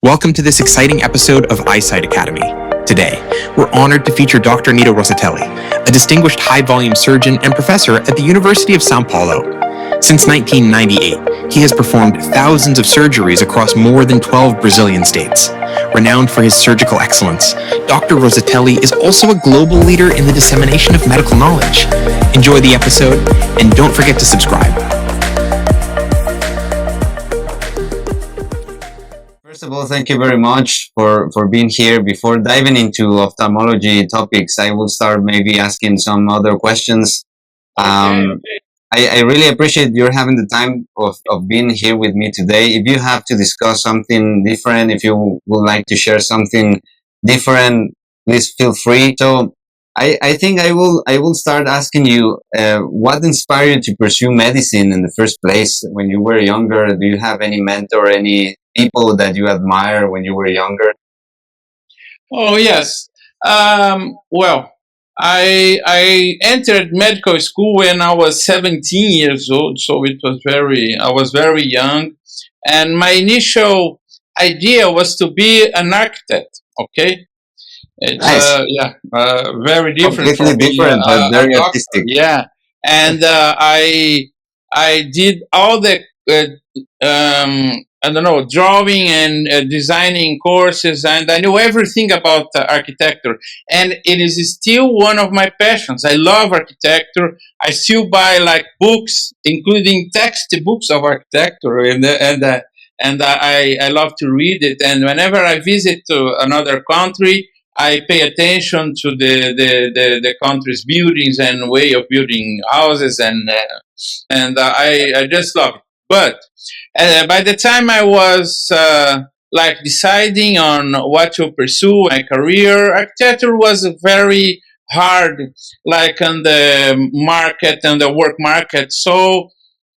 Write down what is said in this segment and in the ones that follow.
Welcome to this exciting episode of Eyesight Academy. Today, we're honored to feature Dr. Neto Rosatelli, a distinguished high-volume surgeon and professor at the University of São Paulo. Since 1998, he has performed thousands of surgeries across more than 12 Brazilian states. Renowned for his surgical excellence, Dr. Rosatelli is also a global leader in the dissemination of medical knowledge. Enjoy the episode, and don't forget to subscribe. First of all, thank you very much for being here. Before diving into ophthalmology topics, I will start maybe asking some other questions. I really appreciate you having the time of being here with me today. If you have to discuss something different, if you would like to share something different, please feel free. So I think I will start asking you, what inspired you to pursue medicine in the first place when you were younger? Do you have any mentor, any people that you admire when you were younger? Oh, yes. Well, I entered medical school when I was 17 years old, so I was very young, and my initial idea was to be an architect. Okay, it's Nice. very different Completely from being different, but a very doctor. artistic. Yeah, and I did all the I don't know, drawing and designing courses, and I know everything about architecture. And it is still one of my passions. I love architecture. I still buy like books, including textbooks of architecture, and I love to read it. And whenever I visit to another country, I pay attention to the country's buildings and way of building houses, and I just love it. But by the time I was like deciding on what to pursue my career, architecture was very hard, like on the market and the work market. So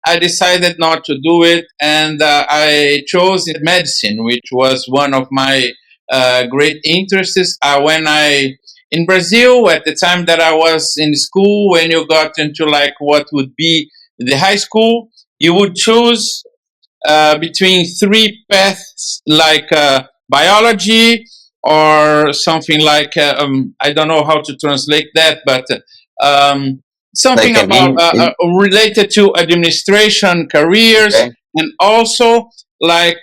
I decided not to do it, and I chose medicine, which was one of my great interests. When I in Brazil, at the time that I was in school, when you got into like what would be the high school, you would choose between three paths, like biology or something like I don't know how to translate that, but something Like an about related to administration careers, okay. and also like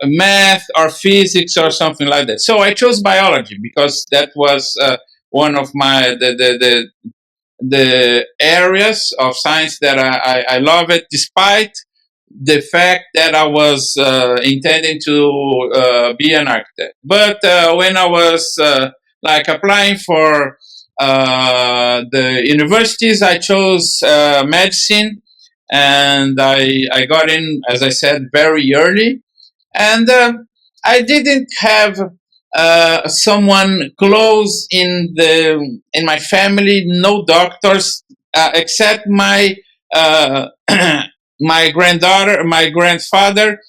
math or physics or something like that. So I chose biology because that was one of my the areas of science that I love it, despite the fact that I was intending to be an architect. But when I was like applying for the universities, I chose medicine, and I got in, as I said, very early. And I didn't have someone close in my family, no doctors, except my my granddaughter, my grandfather,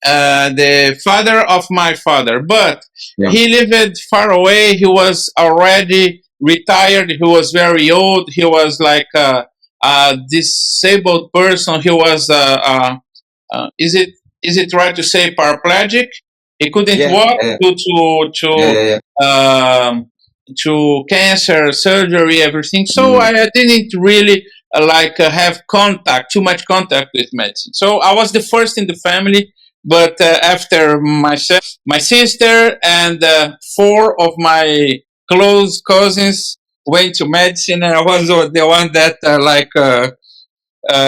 the father of my father. But Yeah. he lived far away. He was already retired. He was very old. He was like a disabled person. He was is it right to say paraplegic? He couldn't Yeah. walk Yeah. due Yeah. to cancer, surgery, everything. So Mm. I didn't really have too much contact with medicine. So I was the first in the family, but after myself, my sister, and four of my close cousins went to medicine, and I was the one that You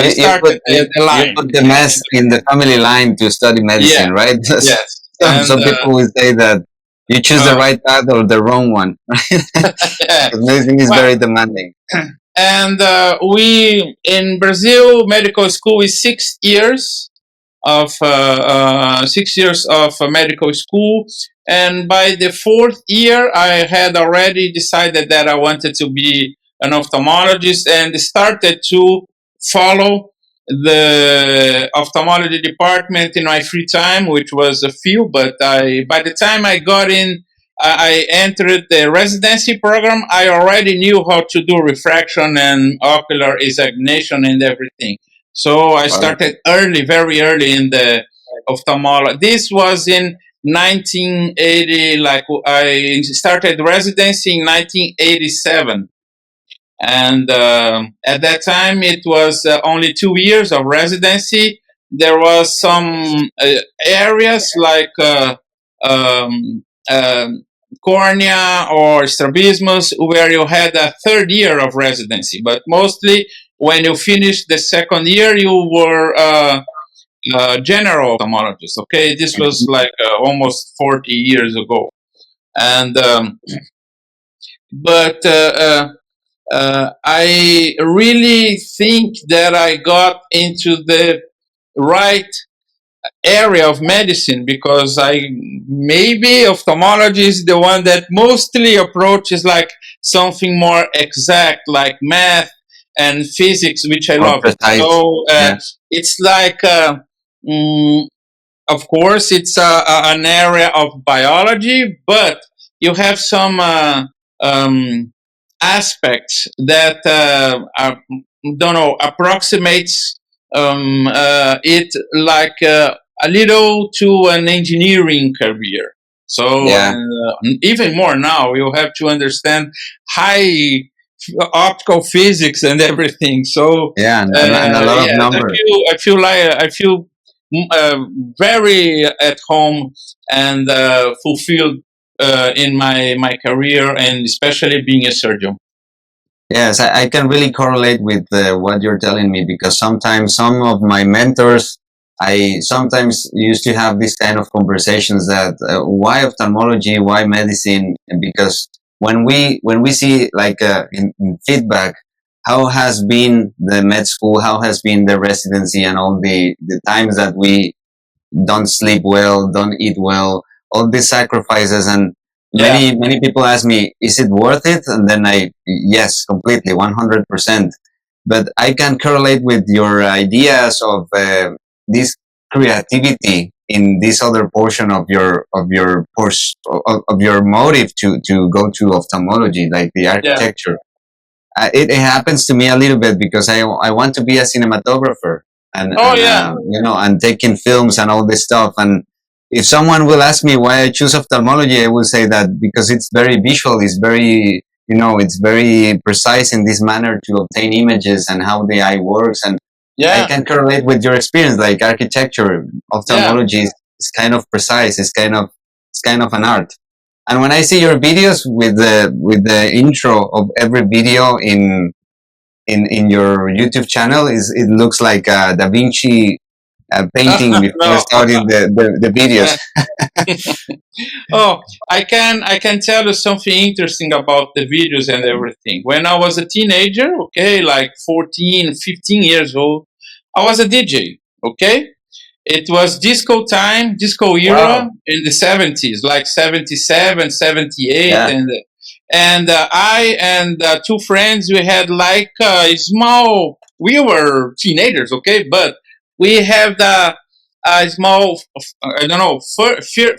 put started the you line. put the mess in the family line to study Yeah, medicine, right? yes, and Some people will say that you choose the right path or the wrong one. yeah. Medicine is Well, very demanding. and we in Brazil, medical school is 6 years of 6 years of medical school, and by the fourth year, I had already decided that I wanted to be an ophthalmologist and started to follow the ophthalmology department in my free time, which was a few. But by the time I got in, I entered the residency program. I already knew how to do refraction and ocular examination and everything. So I Wow. started early, very early in the ophthalmology. This was in 1980. Like I started residency in 1987, and at that time it was only 2 years of residency. There was some areas like um, um cornea or strabismus where you had a third year of residency, but mostly when you finished the second year you were general ophthalmologist. Okay, this was like almost 40 years ago, and but I really think that I got into the right area of medicine because I maybe ophthalmology is the one that mostly approaches like something more exact, like math and physics, which I More love it. precise. So Yeah. it's like mm, of course, it's an area of biology, but you have some um, aspects that don't know approximates it like a little to an engineering career. So Yeah. even more now, you have to understand high optical physics and everything. So Yeah. And a lot of yeah, numbers. I feel uh, very at home and fulfilled in my career, and especially being a surgeon. Yes, I can really correlate with what you're telling me because sometimes some of my mentors, I sometimes used to have this kind of conversations that why ophthalmology, why medicine? And because when we see like in feedback, how has been the med school, how has been the residency, and all the times that we don't sleep well, don't eat well, all these sacrifices. And Yeah, many people ask me, is it worth it? And then yes, completely, 100%. But I can correlate with your ideas of this creativity in this other portion of your motive to go to ophthalmology, like the yeah. architecture. It happens to me a little bit because I want to be a cinematographer Oh yeah, and taking films and all this stuff. And if someone will ask me why I choose ophthalmology, I will say that because it's very visual, it's very it's very precise in this manner to obtain images and how the eye works. And I yeah, can correlate with your experience, like architecture, yeah. ophthalmology is kind of precise. It's kind of an art. And when I see your videos with the intro of every video in your YouTube channel, it looks like a Da Vinci painting before No. starting the videos. Oh, I can tell you something interesting about the videos and everything. When I was a teenager, okay, like 14, 15 years old, I was a DJ, okay? It was disco time, disco era Wow. in the 70s, like 77, 78, Yeah. and I and two friends, we had like a small, we were teenagers, okay, but we have a small, I don't know,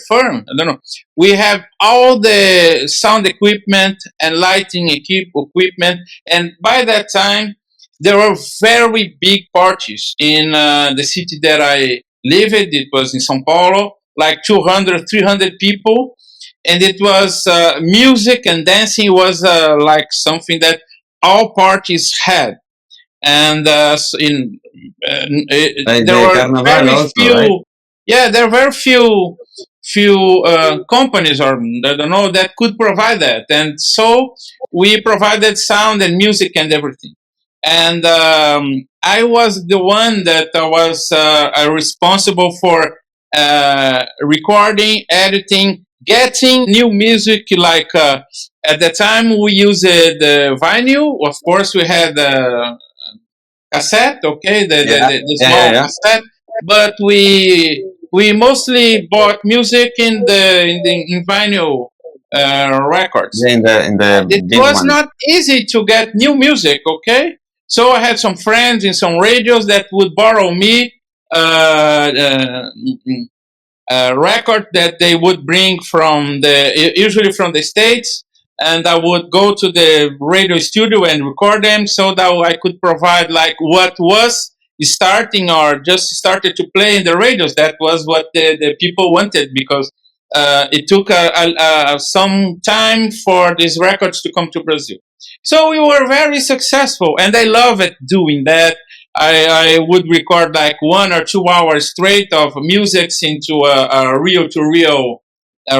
firm, I don't know. We have all the sound equipment and lighting equipment, and by that time, there were very big parties in the city that I lived. It was in São Paulo, like 200, 300 people, and it was music and dancing was like something that all parties had. And Like there the were carnival very also, right? few, yeah, there were very few companies, or I don't know, that could provide that, and so we provided sound and music and everything. And I was the one that was responsible for recording, editing, getting new music. Like at the time, we used the vinyl. Of course, we had cassette, okay, Yeah. the Yeah. Yeah. small Yeah. cassette, but we mostly bought music in vinyl records. Yeah, in the It big was ones. not easy to get new music, okay? So I had some friends in some radios that would borrow me a record that they would bring from usually from the States, and I would go to the radio studio and record them so that I could provide like what was starting or just started to play in the radios. That was what the people wanted, because it took some time for these records to come to Brazil. So we were very successful, and I love it doing that. I would record like 1 or 2 hours straight of music into a reel-to-reel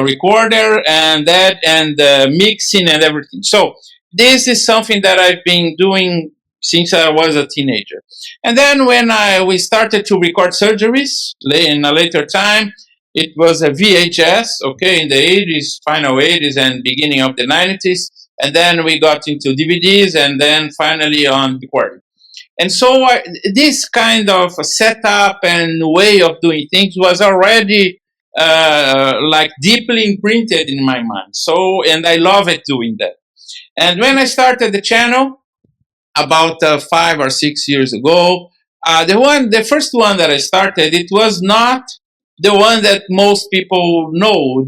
recorder, and that, and mixing and everything. So this is something that I've been doing since I was a teenager. And then when we started to record surgeries in a later time, it was a VHS, okay, in the 80s, final 80s and beginning of the 90s. And then we got into DVDs and then finally on recording. And so this kind of setup and way of doing things was already like deeply imprinted in my mind. So, and I love it doing that. And when I started the channel about 5 or 6 years ago, the first one that I started, it was not the one that most people know.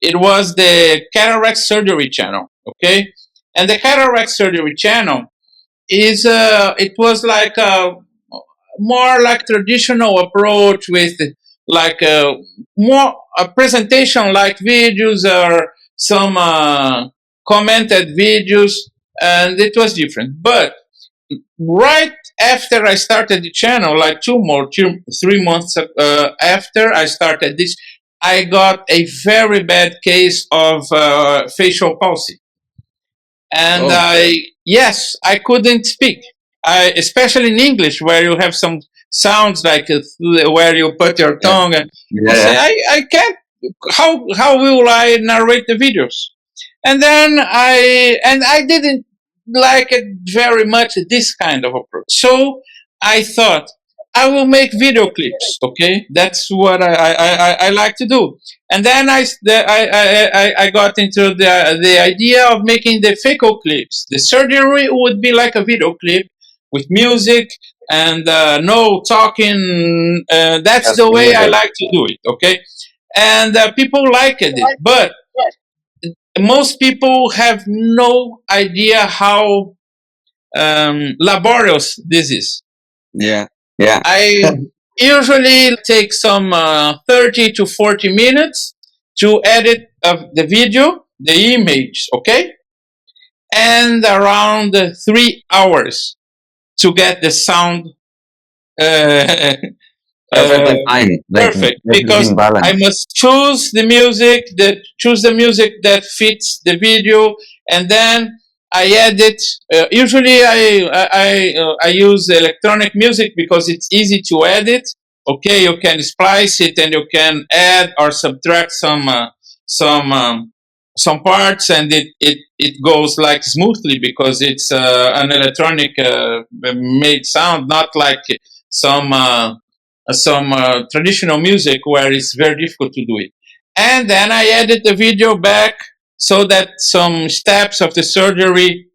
It was the Cataract Surgery channel, okay? And the Cataract Surgery channel is it was like a more like traditional approach with like more a presentation like videos or some commented videos, and it was different. But right after I started the channel, like 3 months after I started this, I got a very bad case of facial palsy. And yes, I couldn't speak. Especially in English, where you have some sounds like where you put your tongue, and I say, I can't. How will I narrate the videos? And then I didn't like it very much, this kind of approach. So I thought I will make video clips. Okay, that's what I like to do. And then I got into the idea of making the phaco clips. The surgery would be like a video clip with music and no talking. That's the way I like to do it. Okay, and people liked it, but most people have no idea how laborious this is. Yeah. Yeah. I usually take some 30 to 40 minutes to edit the video, the image, okay? And around 3 hours to get the sound Perfectly fine. Like, perfect, everything because I balanced. must choose the music that fits the video, and then I edit. Usually, I use electronic music because it's easy to edit. Okay, you can splice it and you can add or subtract some some parts, and it goes like smoothly because it's an electronic made sound, not like some traditional music where it's very difficult to do it. And then I edit the video back so that some steps of the surgery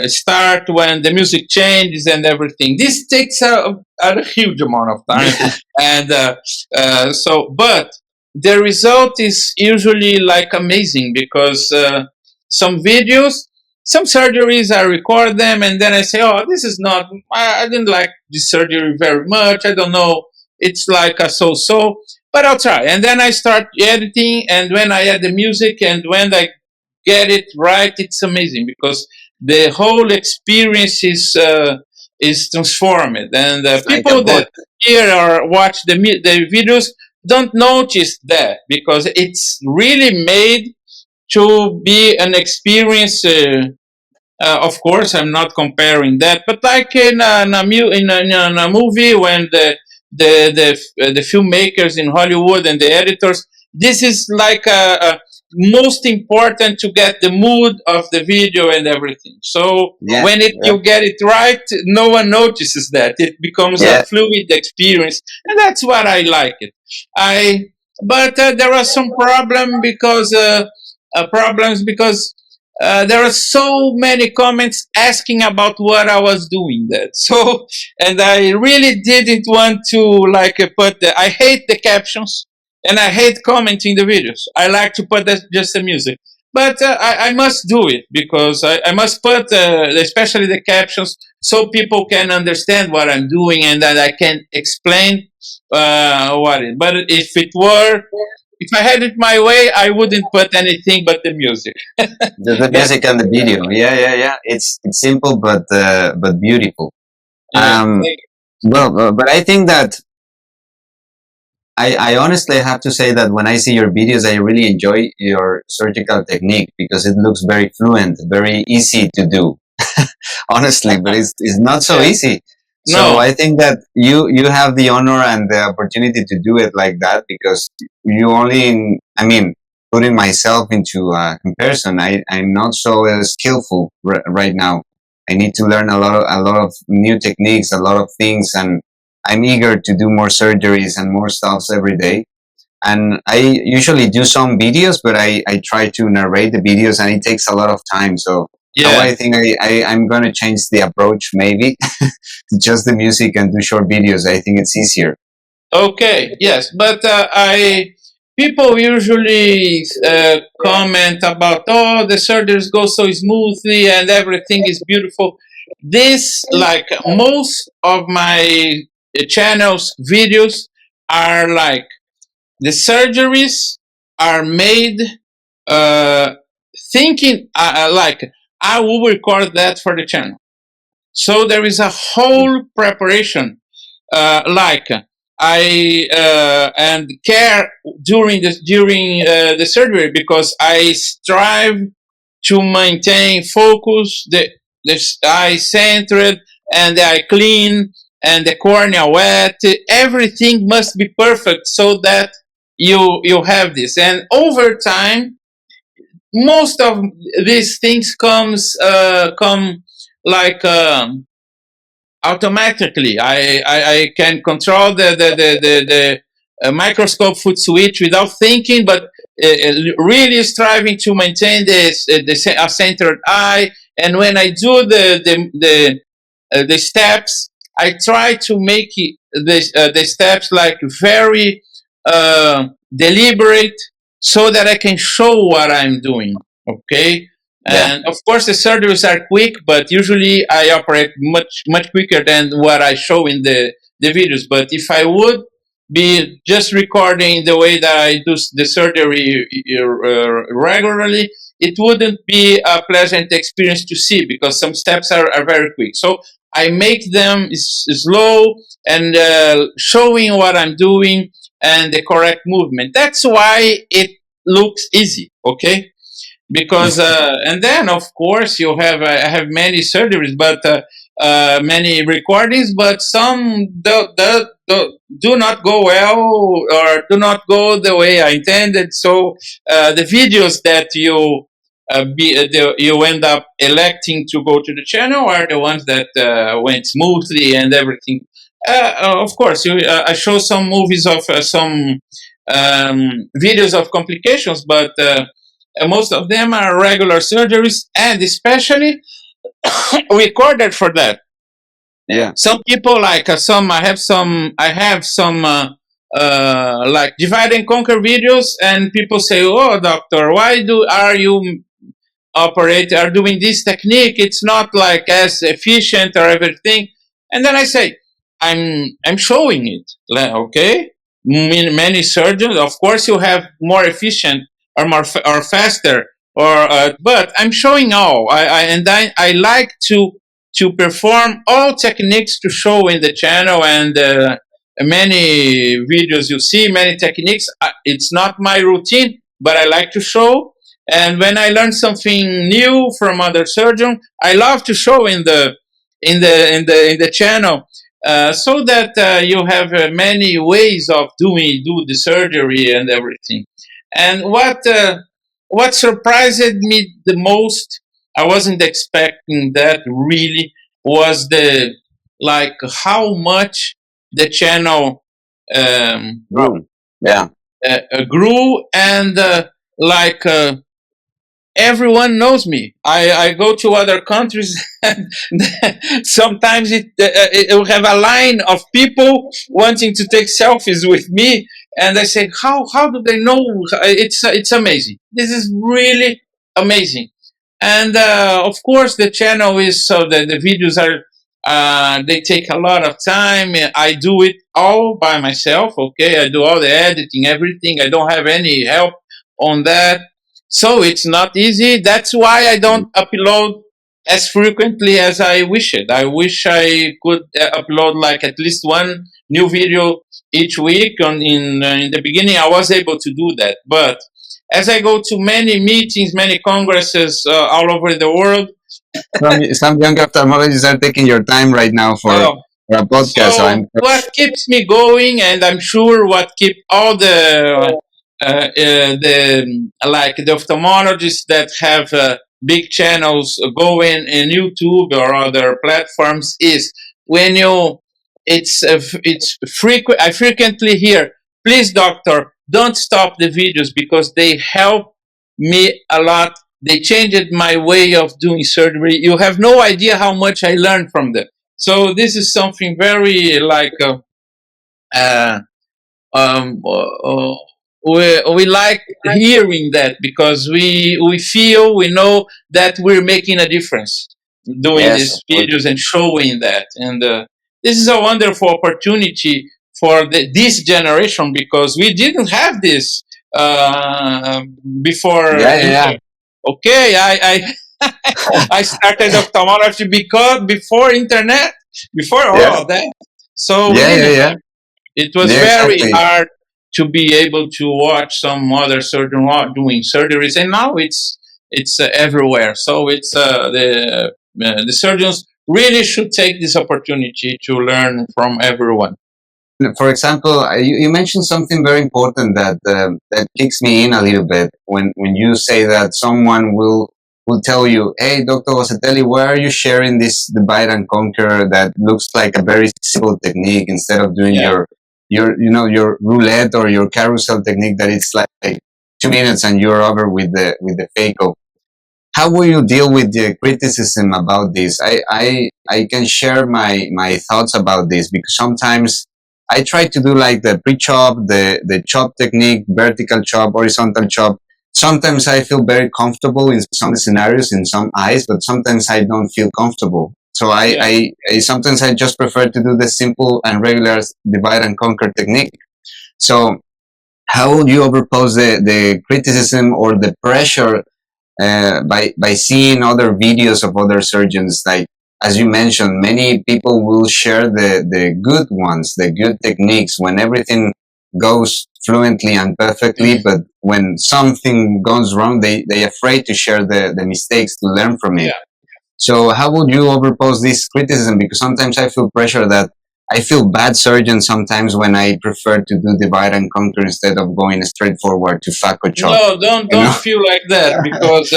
start when the music changes and everything. This takes a huge amount of time, and but the result is usually like amazing because some videos, some surgeries, I record them and then I say, oh, this is not, I didn't like this surgery very much. I don't know. It's like a so-so, but I'll try. And then I start editing, and when I add the music and when I get it right, it's amazing because the whole experience is transformed. And people that hear or watch the videos don't notice that because it's really made to be an experience. Of course, I'm not comparing that, but like in a movie, when the filmmakers in Hollywood and the editors, this is like most important to get the mood of the video and everything. So when you get it right, no one notices that. It becomes a fluid experience, and that's what I like it. But there are some problems because there are so many comments asking about what I was doing that. So, and I really didn't want to like put I hate the captions and I hate commenting the videos. I like to put just the music. But I must do it because I must put especially the captions so people can understand what I'm doing and that I can explain what it. But if I had it my way, I wouldn't put anything but the music. The Yeah, music and the video. Yeah, yeah, yeah. It's simple but beautiful. yeah. Um, well, but I think that I honestly have to say that when I see your videos, I really enjoy your surgical technique because it looks very fluent, very easy to do. Honestly, but it's not so Yeah. easy. So No. I think that you have the honor and the opportunity to do it like that because you only I mean, putting myself into comparison, I'm not so skillful right now. I need to learn a lot of new techniques, a lot of things, and I'm eager to do more surgeries and more stuffs every day. And I usually do some videos, but I try to narrate the videos and it takes a lot of time. So now Yeah. I think I'm going to change the approach maybe to just the music and do short videos. I think it's easier. Okay. Yes, but I people usually comment about, oh, the surgeries go so smoothly and everything is beautiful. This, like most of my channels videos, are like the surgeries are made uh, thinking like I will record that for the channel. So there is a whole preparation, like I and care during the surgery, because I strive to maintain focus, the eye centered, and the eye clean, and the cornea wet. Everything must be perfect so that you have this. And over time, most of these things come like automatically. I can control the microscope foot switch without thinking, but really striving to maintain a centered eye. And when I do the steps, I try to make the steps like very deliberate, so that I can show what I'm doing. Okay. Yeah. And of course, the surgeries are quick, but usually I operate much quicker than what I show in the videos. But if I would be just recording the way that I do the surgery regularly, it wouldn't be a pleasant experience to see, because some steps are very quick. So I make them slow and showing what I'm doing and the correct movement. That's why it looks easy. Okay. Because and then of course you have I have many surgeries, but many recordings, but some do not go well, or do not go the way I intended. So the videos that you end up electing to go to the channel are the ones that went smoothly and everything. Of course, I show some movies of some videos of complications, but most of them are regular surgeries, and especially recorded for that. Yeah. Some people like I have some like divide and conquer videos, and people say, "Oh, doctor, why are you are doing this technique? It's not like as efficient or everything." And then I say, I'm showing it. Okay, many surgeons, of course, you have more efficient or or faster, or but I'm showing all. I like to perform all techniques to show in the channel, and many videos you see many techniques. It's not my routine, but I like to show. And when I learn something new from other surgeon, I love to show in the channel, so that you have many ways of do the surgery and everything. And what surprised me the most, I wasn't expecting that really, was the like how much the channel Room. Yeah. grew, and like everyone knows me. I go to other countries, and sometimes it will have a line of people wanting to take selfies with me, and I say, how do they know? It's amazing. This is really amazing. And of course, the channel is so that the videos They take a lot of time. I do it all by myself. Okay, I do all the editing, everything. I don't have any help on that, so it's not easy. That's why I don't upload as frequently as I wish it. I wish I could upload like at least one new video each week. In the beginning, I was able to do that, but as I go to many meetings, many congresses all over the world. Some young ophthalmologists are taking your time right now Oh, for a podcast. So so what keeps me going, and I'm sure what keep all the like the ophthalmologists that have big channels going in YouTube or other platforms is when you it's frequent. I frequently hear, "Please, doctor, don't stop the videos because they help me a lot. They changed my way of doing surgery. You have no idea how much I learned from them." So this is something very like uh, um, uh, uh, we like hearing that because we feel we know that we're making a difference doing yes, of these course. videos and showing that. And this is a wonderful opportunity for this generation because we didn't have this uh, before Yeah, yeah, yeah. internet. Okay, I started ophthalmology because before internet, before all Yeah, of that. So we yeah, yeah, didn't yeah. have. It was Yeah, very exactly. hard to be able to watch some other surgeon doing surgeries, and now it's everywhere. So it's the surgeons really should take this opportunity to learn from everyone. For example, you mentioned something very important that kicks me in a little bit when you say that someone will tell you, "Hey, Doctor Rosatelli, why are you sharing this divide and conquer that looks like a very simple technique instead of doing Yeah. your roulette or your carousel technique that it's like 2 minutes and you're over with the phaco." How will you deal with the criticism about this? I can share my thoughts about this because sometimes I try to do like the pre-chop, the chop technique, vertical chop, horizontal chop. Sometimes I feel very comfortable in some scenarios, in some eyes, but sometimes I don't feel comfortable. So Yeah. I sometimes I just prefer to do the simple and regular divide and conquer technique. So how would you overpose the criticism or the pressure by seeing other videos of other surgeons, like as you mentioned, many people will share the good ones, the good techniques when everything goes fluently and perfectly, Mhm. but when something goes wrong, they afraid to share the mistakes to learn from it. Yeah. So how would you overpose this criticism? Because sometimes I feel pressure that I feel bad surgeon sometimes when I prefer to do divide and conquer instead of going straight forward to Faco chop. No, don't You don't know? feel like that because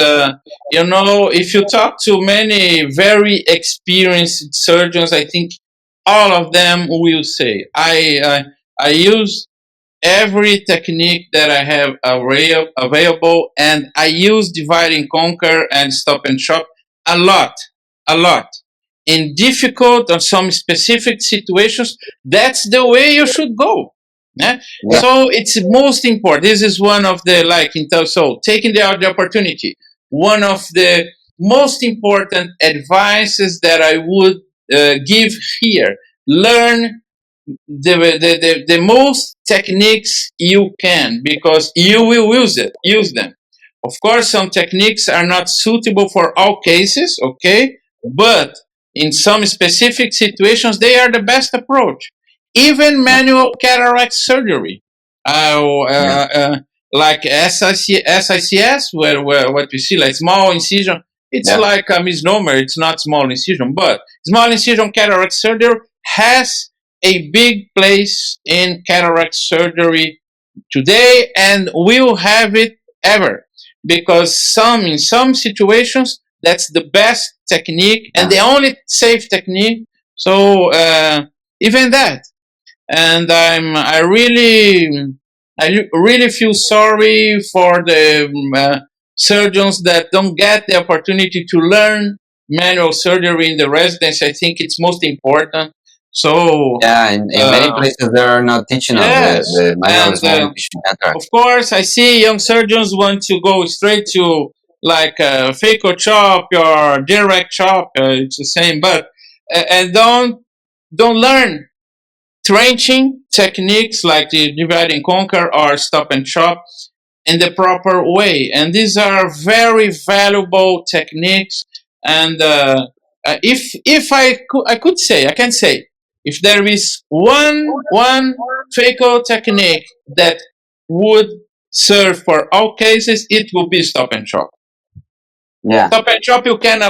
if you talk to many very experienced surgeons, I think all of them will say I use every technique that I have available, and I use divide and conquer and stop and shop a lot. In difficult or some specific situations, that's the way you should go. Yeah? Yeah. So it's most important. This is one of the so taking the opportunity. One of the most important advices that I would give here: learn the most techniques you can because you will use them. Of course, some techniques are not suitable for all cases, okay, but in some specific situations they are the best approach. Even Yeah. manual cataract surgery, Yeah. like SICS, where what we see like small incision, it's Yeah. like a misnomer. It's not small incision, but small incision cataract surgery has a big place in cataract surgery today and will have it ever because in some situations that's the best technique and Yeah. the only safe technique. So even that, and I really feel sorry for the surgeons that don't get the opportunity to learn manual surgery in the residency. I think it's most important. So Yeah, in many uh, places they are not teaching us yes, the manual and small incision cataract. of course, I see young surgeons want to go straight to like phaco chop or direct chop. It's the same, but and don't learn trenching techniques like the divide and conquer or stop and chop in the proper way. And these are very valuable techniques. And if I can say, if there is one phaco technique that would serve for all cases, it will be stop and chop. Yeah, Stop and chop you can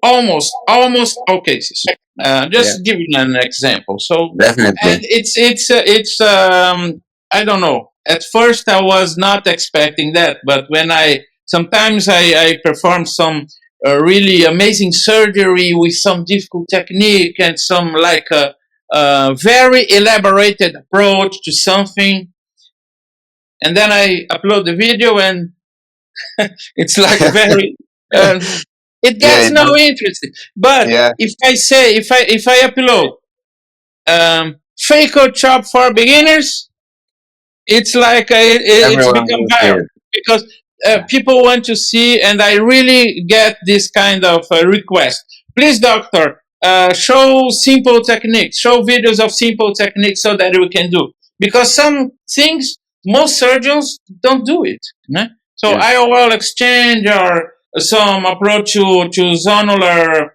almost all cases. yeah, Just giving an example. So, and definitely. it's I don't know. At first, I was not expecting that, but when sometimes I perform some really amazing surgery with some difficult technique and some like a very elaborated approach to something, and then I upload the video and it's like very uh, it Yeah, gets no interest. But yeah, if I upload Faco Chop for beginners, it's like it's everyone become will see viral it. because Yeah, people want to see, and I really get this kind of request. Please, doctor, show simple techniques, show videos of simple techniques so that we can do. Because some things most surgeons don't do it. Né? So yeah, IOL exchange or some approach to zonular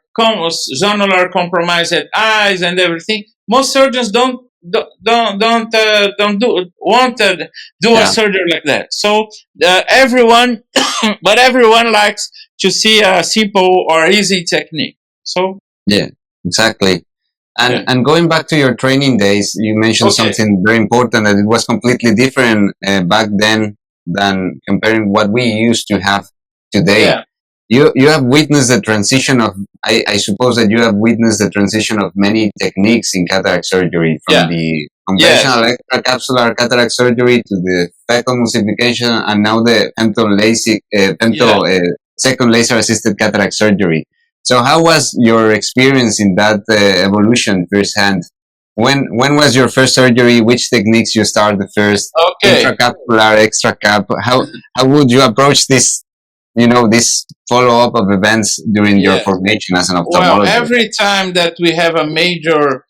compromised eyes and everything. Most surgeons don't do want to do a yeah, surgery like that. So everyone, but everyone likes to see a simple or easy technique. So yeah, exactly. yeah, And going back to your training days, you mentioned okay, something very important, that it was completely different back then than comparing what we used to have today. yeah, You have witnessed the transition of, I suppose that you have witnessed the transition of many techniques in cataract surgery, from yeah, the yes, conventional extracapsular cataract surgery to the phacoemulsification, and now the yeah. second laser assisted cataract surgery. So how was your experience in that evolution firsthand? When was your first surgery? Which techniques you started first? Okay. Intracapsular, extra cap. How would you approach this? This follow up of events during your Yes. formation as an Well, ophthalmologist. every time that we have a major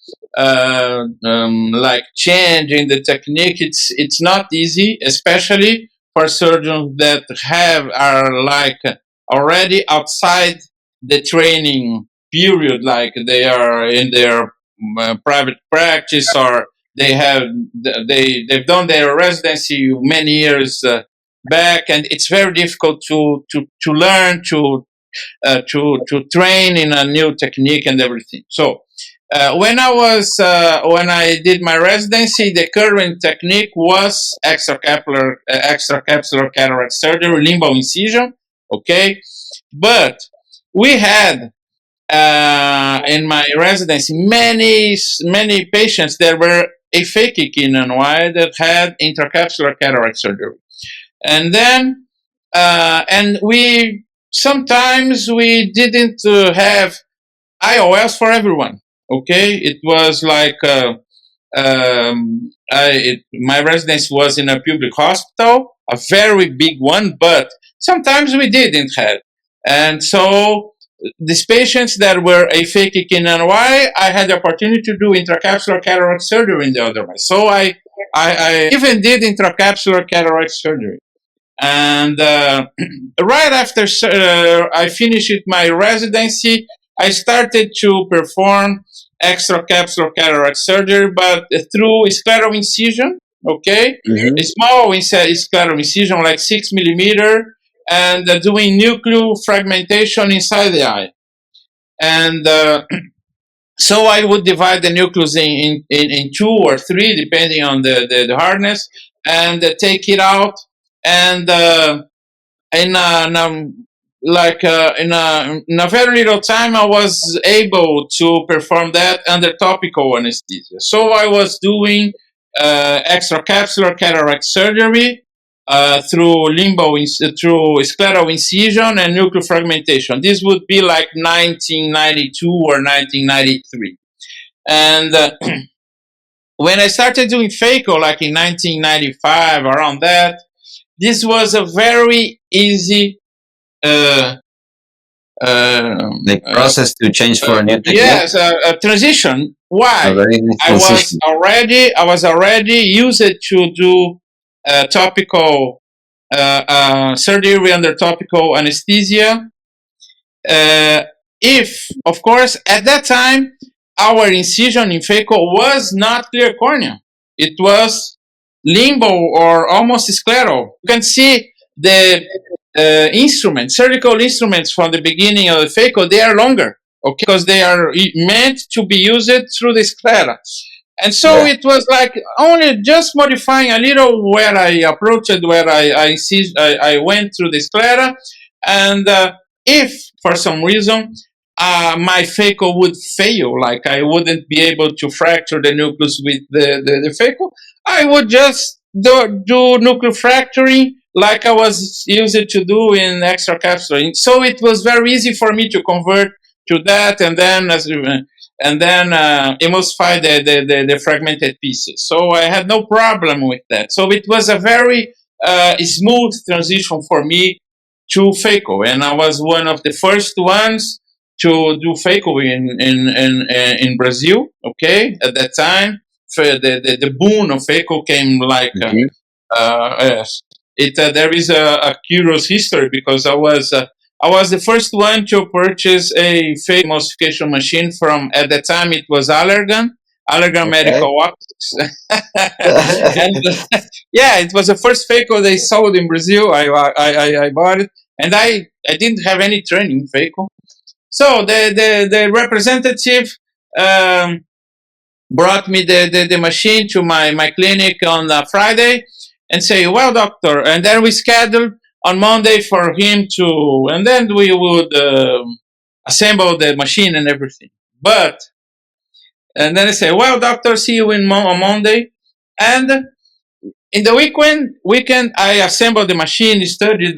like change in the technique, it's not easy, especially for surgeons that are like already outside the training period, like they are in their private practice, or they've done their residency many years back, and it's very difficult to learn to train in a new technique and everything. So when I did my residency, the current technique was extracapsular cataract surgery, limbo incision. Okay, but we had in my residency many patients that were aphakic in NY that had intracapsular cataract surgery, and then and we sometimes we didn't have IOLs for everyone. Okay, it was like my residence was in a public hospital, a very big one, but sometimes we didn't have, and so these patients that were aphakic in NY, I had the opportunity to do intracapsular cataract surgery in the other one. So I even did intracapsular cataract surgery. And right after I finished my residency, I started to perform extracapsular cataract surgery, but through scleral incision. Okay, a Hmm. small scleral incision, like 6 millimeter, and doing nuclear fragmentation inside the eye. And so I would divide the nucleus in two or three, depending on the hardness, and take it out. And in in a very little time, I was able to perform that under topical anesthesia. So I was doing extracapsular cataract surgery through scleral incision and nuclear fragmentation. This would be like 1992 or 1993, and when I started doing phaco, like in 1995, around that, this was a very easy uh, Like process to change for a new technique. yes, a transition. Why? A very nice transition. I was already used to do topical surgery under topical anesthesia. Uh, if, of course, at that time, our incision in phaco was not clear cornea. It was limbo or almost scleral. You can see the instruments, surgical instruments from the beginning of the phaco, they are longer, okay, because they are meant to be used through the sclera. And so Yeah. it was like only just modifying a little where I approached it, where I went through the sclera. And if for some reason my phaco would fail, like I wouldn't be able to fracture the nucleus with the phaco, I would just do nuclear fracturing like I was used to do in extracapsular. So it was very easy for me to convert to that, and then emulsify the fragmented pieces. So I had no problem with that. So it was a very smooth transition for me to phaco, and I was one of the first ones to do phaco in Brazil. Okay, at that time, the boom of phaco came like yes. There is a curious history because I was the first one to purchase a fake emulsification machine from, at the time it was Allergan Okay. Medical Optics. And yeah, it was the first phaco they sold in Brazil. I bought it, and I didn't have any training in phaco. So the representative brought me the machine to my clinic on Friday and say, well, doctor, and then we scheduled on Monday for him to, and then we would assemble the machine and everything. But, and then I say, well, doctor, see you on Monday. And in the weekend, I assembled the machine, studied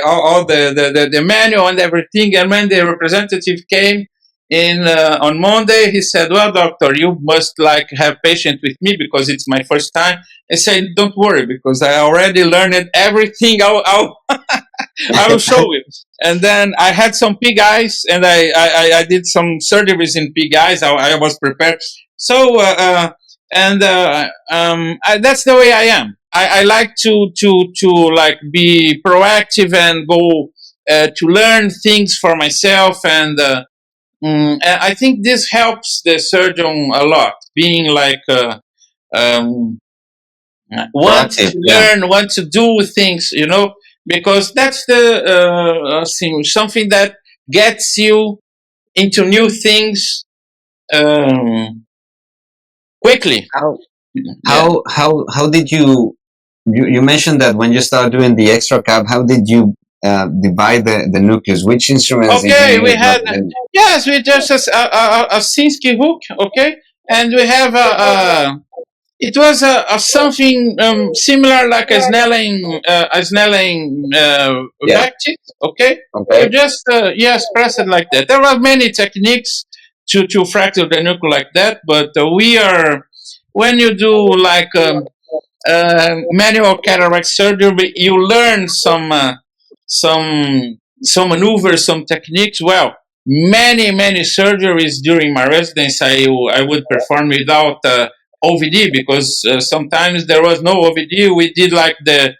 all the manual and everything. And when the representative came in on Monday, he said, "Well, doctor, you must like have patience with me because it's my first time." I said, "Don't worry, because I already learned everything. I will show you." And then I had some pig eyes, and I did some surgeries in pig eyes. I was prepared. So that's the way I am. I like to like be proactive and go to learn things for myself, and I think this helps the surgeon a lot. Being like um, want Proactive. to Yeah. learn, want to do things, because that's the thing, something that gets you into new things quickly. How Yeah. how did you mentioned that when you started doing the extra cap, how did you divide the nucleus? Which instruments did you Okay, we use? had, yes, we just a Sinsky hook, okay, and we have it was a something similar like a Snelling Yeah. backtick, okay. You Okay. just yes, press it like that. There are many techniques to fracture the nucleus like that, but we are, when you do like manual cataract surgery, you learn some maneuvers, some techniques. Well, many surgeries during my residence, I would perform without OVD because sometimes there was no OVD. We did like the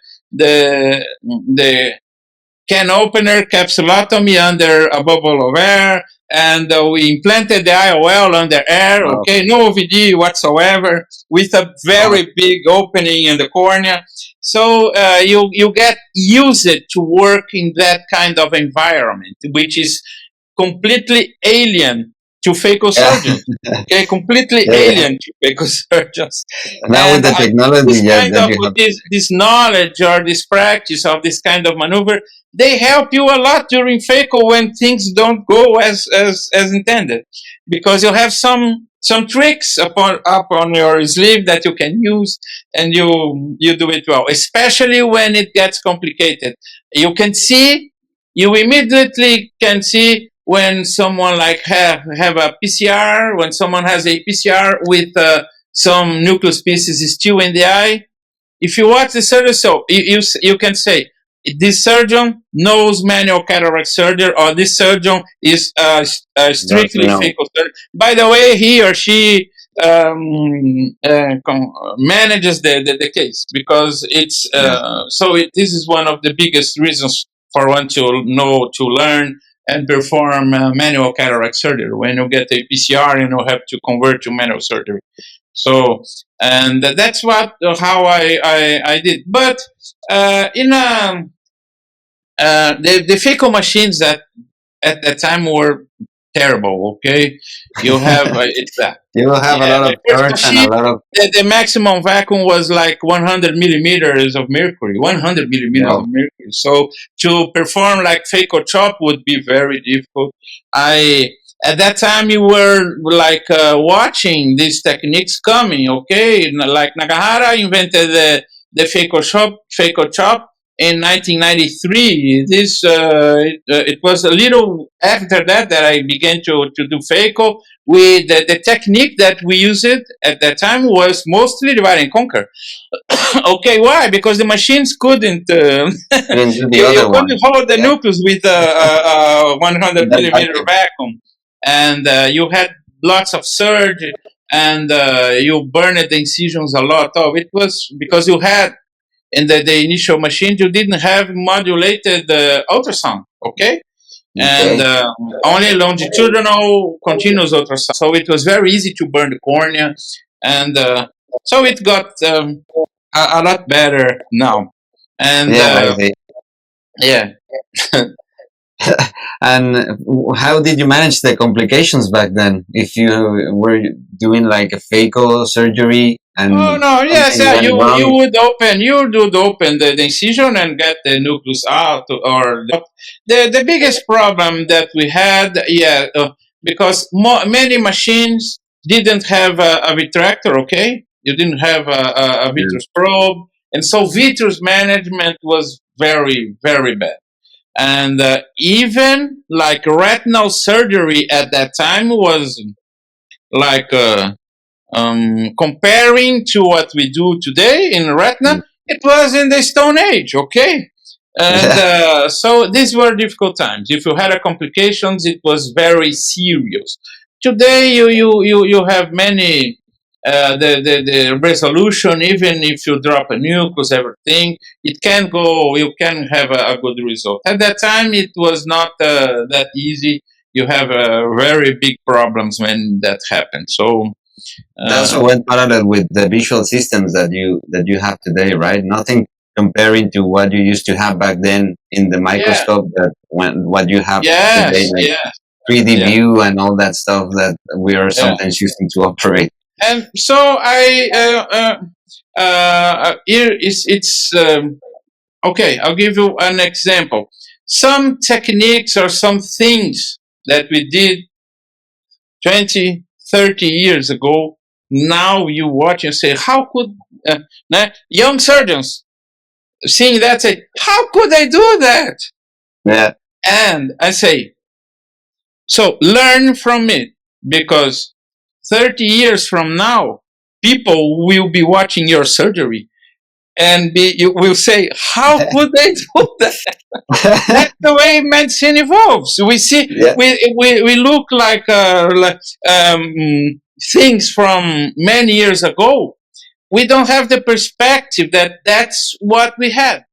can opener capsulotomy under a bubble of air, and we implanted the IOL under air. Wow. Okay, no OVD whatsoever, with a very big opening in the cornea. So you get used to work in that kind of environment, which is completely alien to phacosurgeons. Okay, completely Yeah, yeah. alien to phacosurgeons. Now with And the technology, this yeah, kind that of you have. this knowledge or this practice of this kind of maneuver, they help you a lot during phaco when things don't go as intended, because you have some tricks up on your sleeve that you can use, and you do it well, especially when it gets complicated. You immediately can see when someone like have a PCR, when someone has a PCR with some nucleus pieces still in the eye. If you watch the surgery, so you can say, this surgeon knows manual cataract surgery, or this surgeon is strictly No. phaco surgery. By the way, he or she manages the case, because it's Yeah. this is one of the biggest reasons for one to know, to learn and perform manual cataract surgery. When you get a PCR, you have to convert to manual surgery. So, and that's how I did. But in the phaco machines that at that time were terrible. Okay, you have it's that. You will have a Yeah, lot the of first dirt and a machine, lot of the maximum vacuum was like 100 millimeters of mercury, 100 millimeters of no. mercury. So to perform like phaco chop would be very difficult. I At that time you were like watching these techniques coming. Okay, like Nagahara invented the phaco chop in 1993. It was a little after that I began to do phaco. With the technique that we used at that time was mostly divide and conquer. Okay, why? Because the machines couldn't. You didn't do the You other couldn't one. hold the Yeah. nucleus with a 100 That millimeter vacuum. vacuum, and you had lots of surge, and you burned the incisions a lot. Of it was because you had in the initial machines you didn't have modulated ultrasound. Okay, and Okay. only longitudinal continuous ultrasound. So it was very easy to burn the cornea, and so it got a lot better now. And Yeah, I see. yeah, And how did you manage the complications back then? If you were doing like a phaco surgery oh and no, yes, something yeah, went wrong, you would open the incision and get the nucleus out, or the biggest problem that we had, yeah, because many machines didn't have a retractor. Okay, you didn't have a yeah, vitreous probe, and so vitreous management was very very bad. And even like retinal surgery at that time was like comparing to what we do today in retina, it was in the Stone Age. Okay, and yeah, so these were difficult times. If you had a complications, it was very serious. Today you have many the resolution. Even if you drop a nucleus, everything, it can go, you can have a good result. At that time it was not that easy. You have very big problems when that happened. So it also uh, went parallel with the visual systems that you have today, right? Nothing comparing to what you used to have back then in the yeah, microscope that what you have today, yes, like yeah, 3D yeah, view and all that stuff that we are yeah. sometimes using to operate. And so here is it's okay. I'll give you an example. Some techniques or some things that we did 20, 30 years ago. Now you watch and say, how could young surgeons seeing that say, how could they do that? Yeah, And I say, so learn from it, because 30 years from now, people will be watching your surgery and you will say, how could they do that? That's the way medicine evolves. We see, yeah, we look like things from many years ago. We don't have the perspective that that's what we had.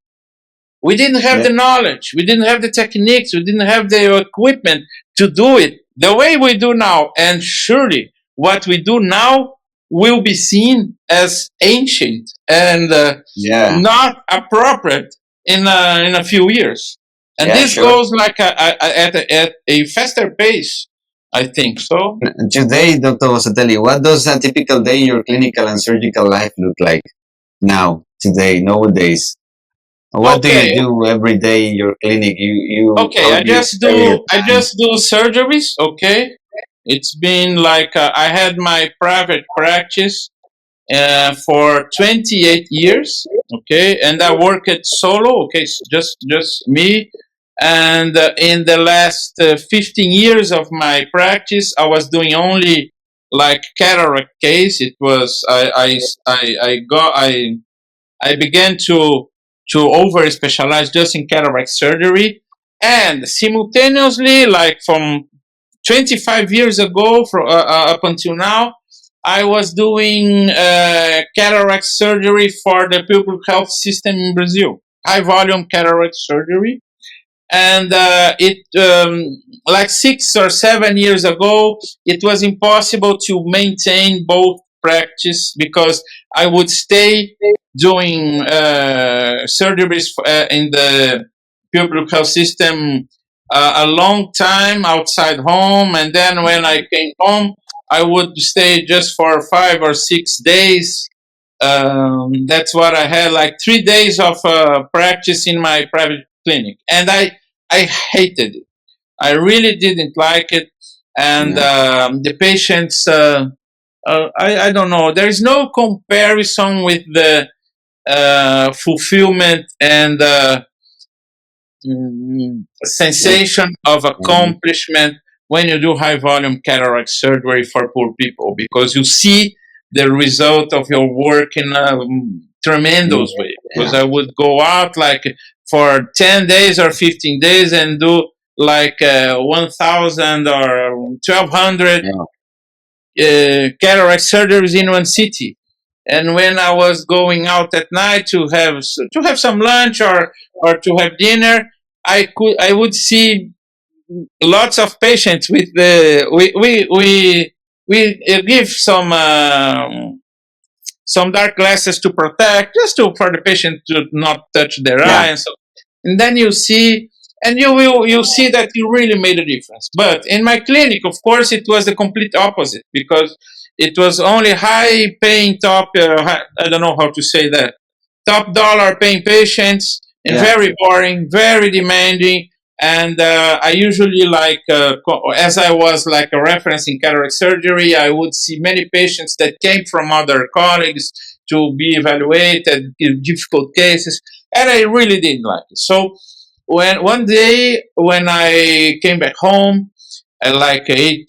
We didn't have yeah, the knowledge. We didn't have the techniques. We didn't have the equipment to do it the way we do now. And surely what we do now will be seen as ancient and yeah, not appropriate in a few years. And yeah, this sure. goes like at a faster pace, I think. So, Today, Dr. Rosatelli, what does a typical day in your clinical and surgical life look like now, today, nowadays? What do you okay, do every day in your clinic? You okay. how do you spend your I time? just do surgeries. Okay, it's been like I had my private practice for 28 years. Okay, and I worked solo. Okay, so just me. And in the last 15 years of my practice, I was doing only like cataract case. It was I began to to over specialize just in cataract surgery. And simultaneously, like from 25 years ago up until now, I was doing cataract surgery for the public health system in Brazil, high volume cataract surgery. And it like 6 or 7 years ago, it was impossible to maintain both practice because I would stay doing surgeries in the public health system a long time outside home, and then when I came home, I would stay just for 5 or 6 days. That's what I had, like 3 days of practice in my private clinic, and I hated it. I really didn't like it, and the patients. I don't know. There is no comparison with the fulfillment and sensation of accomplishment when you do high volume cataract surgery for poor people, because you see the result of your work in a tremendous way. Because I would go out like for 10 days or 15 days and do like 1,000 or 1,200 cataract surgeries in one city. And when I was going out at night to have some lunch or to have dinner, I would see lots of patients with the we give some dark glasses to protect, just to for the patient to not touch their eye, and so. And then you see, and you see that you really made a difference. But in my clinic, of course, it was the complete opposite, because it was only high paying I don't know how to say that, top dollar paying patients, and very boring, very demanding. And I usually as I was like a reference in cataract surgery, I would see many patients that came from other colleagues to be evaluated in difficult cases, and I really didn't like it. So when one day when I came back home at like 8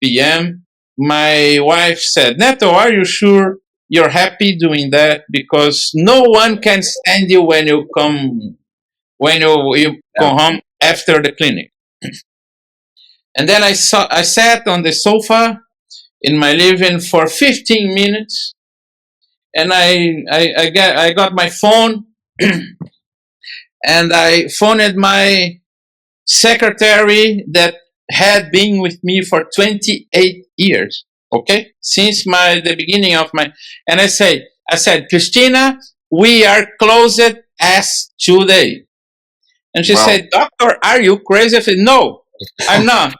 p.m., my wife said, "Neto, are you sure you're happy doing that? Because no one can stand you when you go home after the clinic." And then I sat on the sofa in my living for 15 minutes, and I got my phone and I phoned my secretary that had been with me for 28 years. Okay, since the beginning of my, and I said, "Christina, we are closed as today." And she said, "Doctor, are you crazy?" I said, "No, I'm not.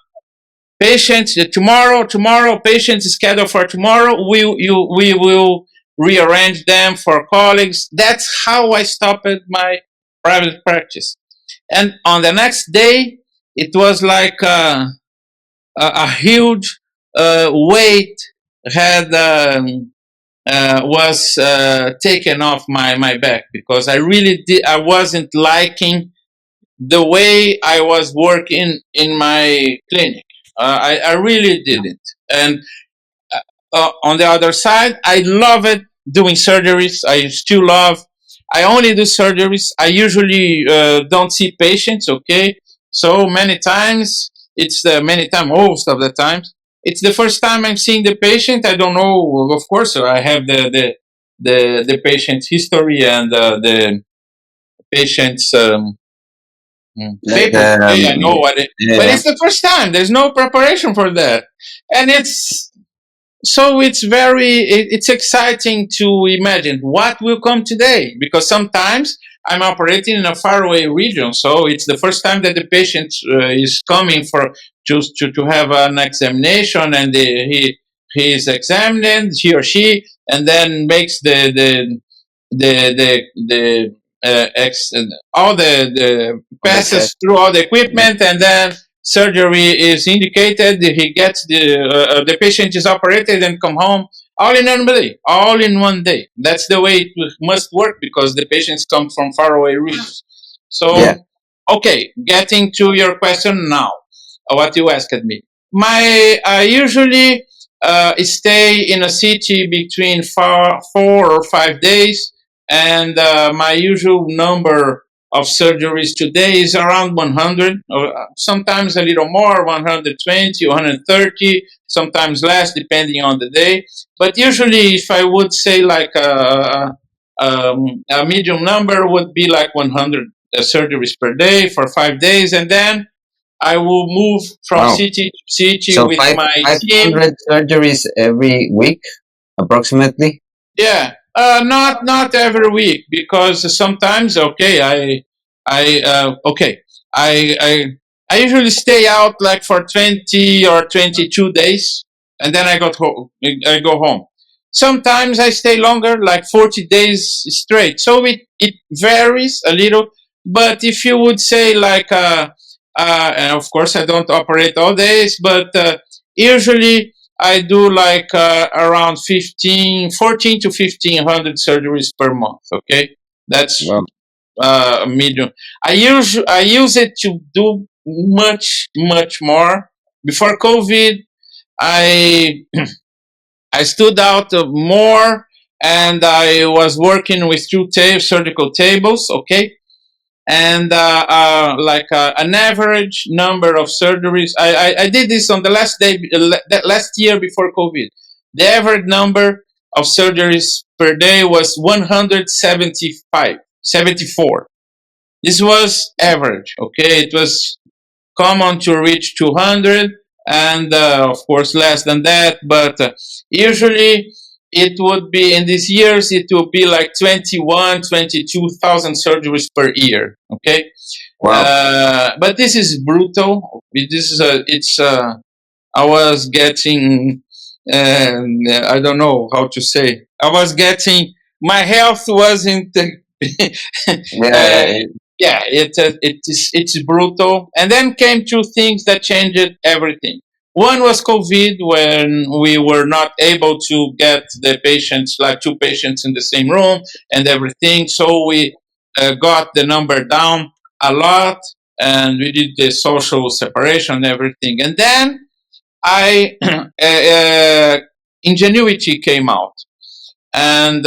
Patients, tomorrow, patients scheduled for tomorrow. We will rearrange them for colleagues." That's how I stopped my private practice. And on the next day, it was like a huge weight had was taken off my back, because I wasn't liking the way I was working in my clinic. I really didn't. And on the other side, I love it doing surgeries. I still love. I only do surgeries. I usually don't see patients. Okay, so many times most of the times it's the first time I'm seeing the patient. I don't know. Of course, I have the patient's history and the patient's paper. I know what it, but it's the first time. There's no preparation for that, and it's exciting to imagine what will come today, because sometimes I'm operating in a faraway region, so it's the first time that the patient is coming for just to have an examination, and he is examined, he or she, and then makes the all the passes through all the equipment, and then surgery is indicated. He gets the patient is operated and come home all in 1 day, all in 1 day. That's the way it must work, because the patients come from faraway regions. So, okay, getting to your question now, what you asked me. I usually stay in a city between 4 or 5 days. and my usual number of surgeries today is around 100, or sometimes a little more, 120, 130, sometimes less, depending on the day. But usually, if I would say like a medium number would be like 100 surgeries per day for 5 days, and then I will move from Wow. city to city So with my team. 500 surgeries every week, approximately. Yeah, not every week, because sometimes, okay, okay, I I I usually stay out like for 20 or 22 days, and then I go home. Sometimes I stay longer, like 40 days straight. So it varies a little. But if you would say like and of course I don't operate all days, but usually I do like around 14 to 1500 surgeries per month. Okay, that's Wow. medium. I use it to do much more. Before COVID, I I stood out more, and I was working with surgical tables. Okay, and like an average number of surgeries. I did this on the last year before COVID. The average number of surgeries per day was 175, 74. This was average. Okay, it was common to reach 200, and of course less than that, but usually it would be, in these years it will be like 21, 22,000 surgeries per year. Okay, Wow. but this is brutal. This is it's I was getting, I don't know how to say, I was getting, my health wasn't Yeah. yeah, it's brutal. And then came two things that changed everything. One was COVID, when we were not able to get the patients, like two patients in the same room and everything. So we got the number down a lot, and we did the social separation and everything. And then I Ingenuity came out, and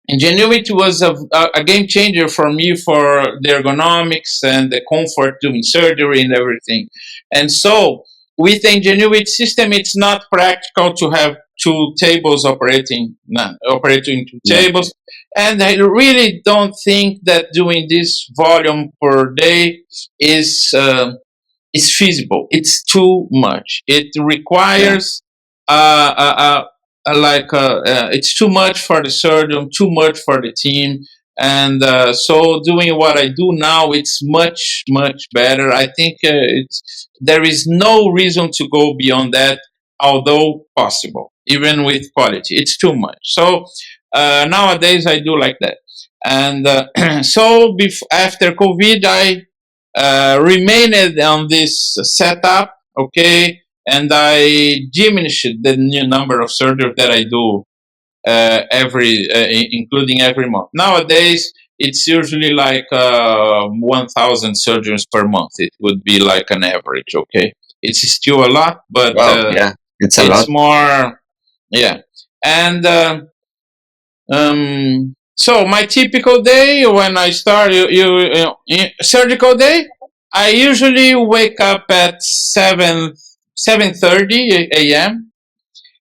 Ingenuity was a game changer for me, for the ergonomics and the comfort doing surgery and everything. And so, with the Ingenuity system, it's not practical to have two tables operating two Yeah. tables. And I really don't think that doing this volume per day is is feasible. It's too much. It Yeah. requires it's too much for the surgeon, too much for the team, and so doing what I do now, it's much better. I think there is no reason to go beyond that, although possible, even with quality. It's too much. So nowadays I do like that, and so after COVID, I remained on this setup, okay, and I diminished the new number of surgeries that I do including every month. Nowadays, it's usually like 1,000 surgeries per month. It would be like an average, okay. It's still a lot, but Wow. Yeah. It's a it's lot. more, yeah. And so my typical day when I start surgical day, I usually wake up at 7:30 a.m.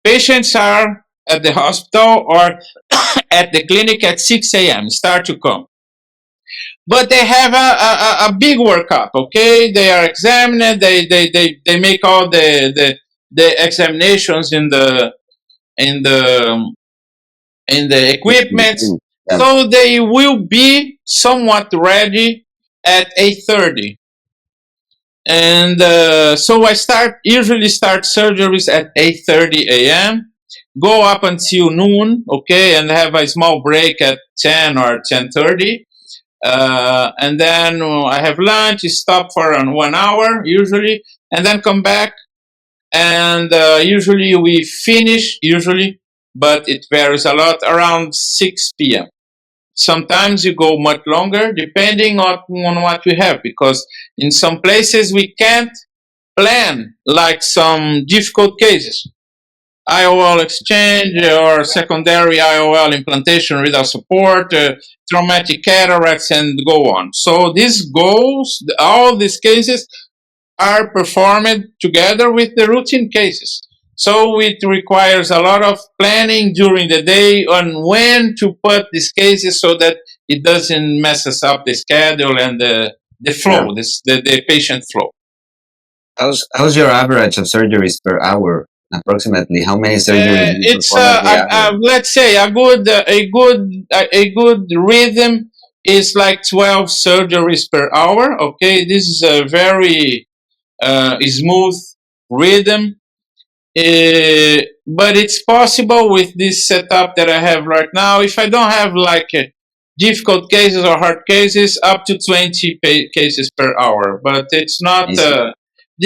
Patients are at the hospital or at the clinic at 6 a.m. start to come, but they have a big workup. Okay, they are examined. They make all the examinations in the in the equipment, Yeah. so they will be somewhat ready at 8:30. And so I usually start surgeries at 8:30 a.m. Go up until noon, okay, and have a small break at 10 or 10:30. And then I have lunch, stop for 1 hour usually, and then come back. And usually we finish, but it varies a lot, around 6 p.m. Sometimes you go much longer, depending on what we have, because in some places we can't plan, like some difficult cases. IOL exchange or secondary IOL implantation without support, traumatic cataracts, and go on. So these goals, all these cases are performed together with the routine cases. So it requires a lot of planning during the day on when to put these cases so that it doesn't mess us up the schedule and the Yeah. flow, the patient flow. How's your average of surgeries per hour? Approximately, how many surgeries do you It's perform every hour? let's say a good rhythm is like 12 surgeries per hour. Okay, this is a very smooth rhythm. But it's possible with this setup that I have right now. If I don't have like difficult cases or hard cases, up to 20 cases per hour. But it's not. Easy.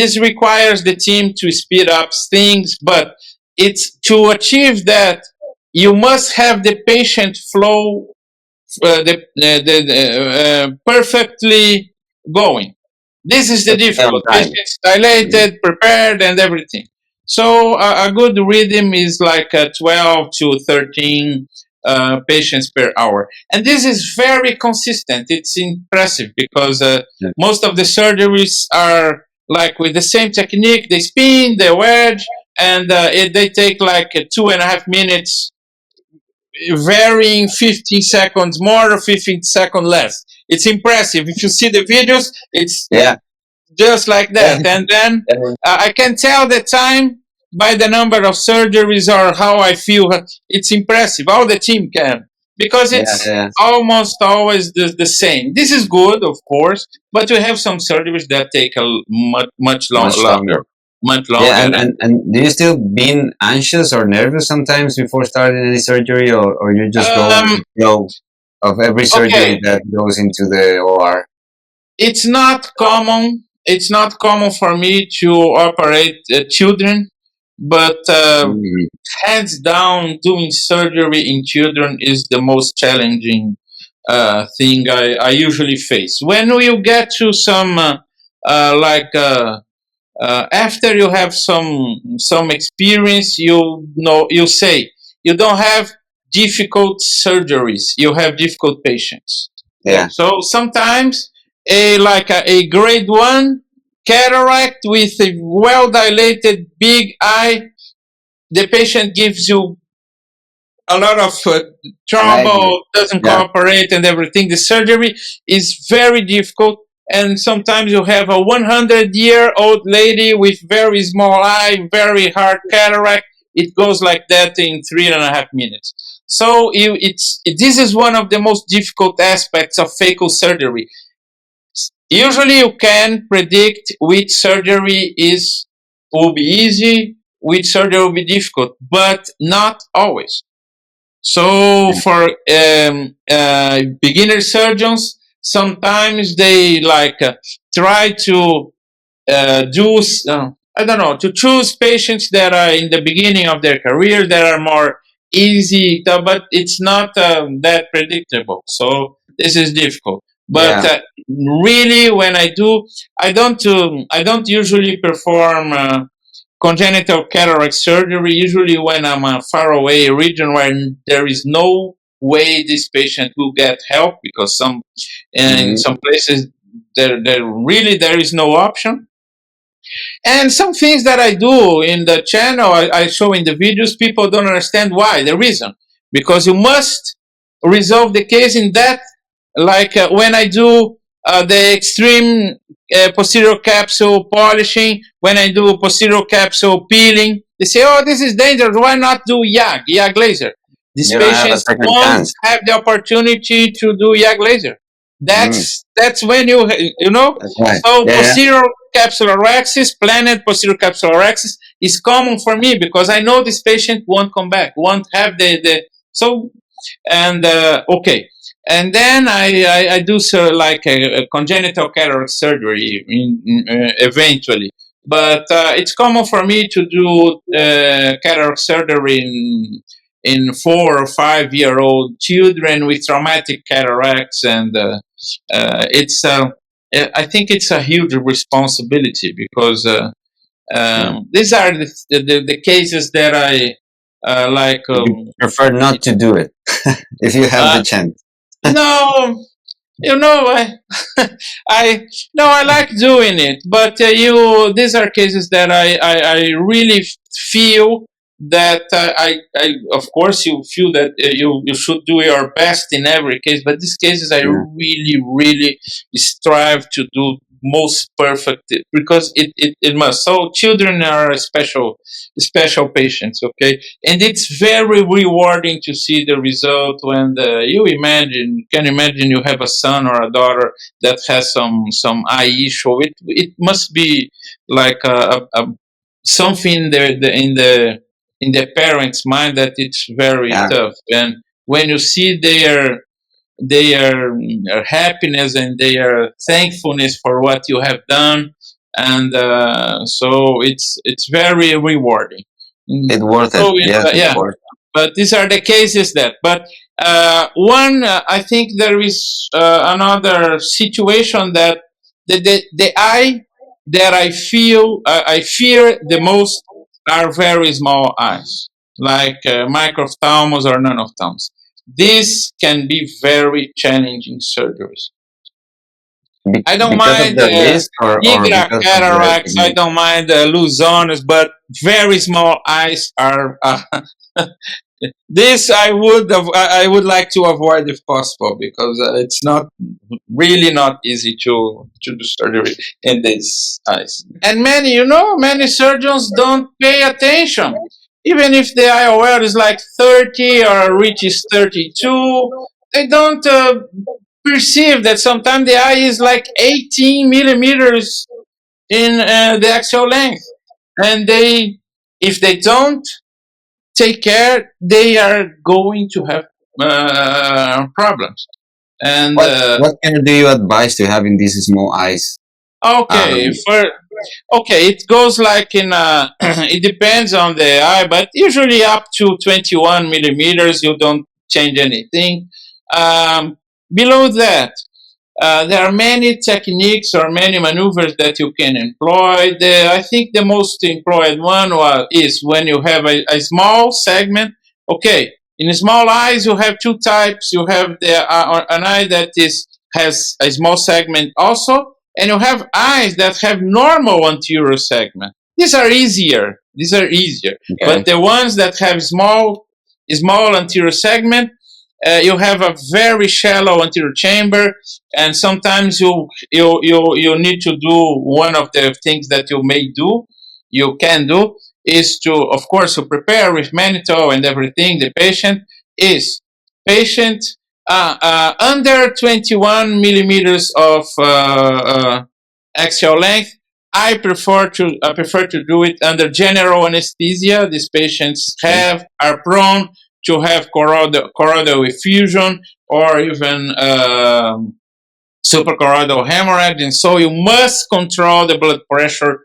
This requires the team to speed up things. But it's to achieve that you must have the patient flow perfectly going. This is the Just stay on difficult. time. Patients dilated, prepared, and everything. So a good rhythm is like 12 to 13 patients per hour. And this is very consistent. It's impressive because Yeah. most of the surgeries are like with the same technique. They spin, they wedge, and they take like 2.5 minutes, varying 15 seconds more or 15 seconds less. It's impressive. If you see the videos, it's Yeah. just like that. And then I can tell the time by the number of surgeries or how I feel. It's impressive. All the team can, because Yeah. it's Yeah. almost always the same. This is good, of course, but we have some surgeries that take much Much longer. longer, much Yeah, longer. and do you still been anxious or nervous sometimes before starting any surgery, or you just go with Um, the flow of every surgery okay, that goes into the OR? it's not common. It's not common for me to operate children, but Mhm. hands down, doing surgery in children is the most challenging thing I usually face. When you get to some like after you have some experience, you say you don't have difficult surgeries, you have difficult patients. Yeah, So sometimes a grade one cataract with a well dilated big eye, the patient gives you a lot of right. trouble, doesn't Yeah, cooperate, and everything. The surgery is very difficult, and sometimes you have a 100-year-old lady with very small eye, very hard cataract. It goes like that in 3.5 minutes. So this is one of the most difficult aspects of phaco surgery. Usually, you can predict which surgery will be easy, which surgery will be difficult, but not always. So for beginner surgeons, sometimes they like try to do I don't know, to choose patients that are in the beginning of their career that are more easy, but it's not that predictable. So this is difficult. But yeah, really, when I don't usually perform congenital cataract surgery. Usually, when I'm a far away region where there is no way this patient will get help, because in hmm, some places there is no option. And some things that I do in the channel, I show in the videos, people don't understand why, the reason. Because you must resolve the case in that, like when I do the extreme posterior capsule polishing, when I do posterior capsule peeling, they say, oh, this is dangerous. Why not do YAG laser? These you don't have a patients second won't chance. have the opportunity to do YAG laser. Mm, That's when you know. that's right. So Yeah, yeah, posterior capsulorhexis, planned posterior capsulorhexis is common for me because I know this patient won't come back, won't have the so and okay. And then I do so like a congenital cataract surgery eventually. But it's common for me to do cataract surgery in 4 or 5 year old children with traumatic cataracts, and it's I think it's a huge responsibility because These are the cases that I like. You prefer not to do it if you have the chance. No, I I no, I like doing it, but these are cases that I really feel that I of course you feel that you should do your best in every case, but these cases I Yeah. really strive to do most perfect because it must. So children are special patients, okay, and it's very rewarding to see the result when can imagine you have a son or a daughter that has some eye issue. It must be like a something in the parents' mind that it's very Yeah. tough. And when you see their happiness and their thankfulness for what you have done, and so it's very rewarding. It's worth it. So Yes, of yeah, course. but these are the cases that. But I think there is another situation that the eye that I fear the most are very small eyes, like microphthalmos or non-ophthalmos. This can be very challenging surgeries. I don't Because of mind the risk or bigger because of the cataracts. I technique? don't mind loose zones, but very small eyes are. This I would like to avoid if possible because it's not really not easy to do surgery in these eyes. And many surgeons don't pay attention. Even if the IOL is like 30 or reaches 32, they don't perceive that sometimes the eye is like 18 millimeters in the axial length. And if they don't take care, they are going to have problems. And What kind do you advise to having these small eyes? okay, Um, it goes like in it depends on the eye, but usually up to 21 millimeters, you don't change anything. Um, Below that, there are many techniques or many maneuvers that you can employ. I think the most employed one is when you have a small segment. Okay, in small eyes you have two types. You have an eye that has a small segment also, and you have eyes that have normal anterior segment. These are easier. okay. But the ones that have small anterior segment, you have a very shallow anterior chamber, and sometimes you need to do one of the things that you can do is to, of course, to prepare with mannitol and everything. The patient under 21 millimeters of axial length. I prefer to do it under general anesthesia. These patients Okay. are prone to have choroidal effusion or even suprachoroidal hemorrhage, and so you must control the blood pressure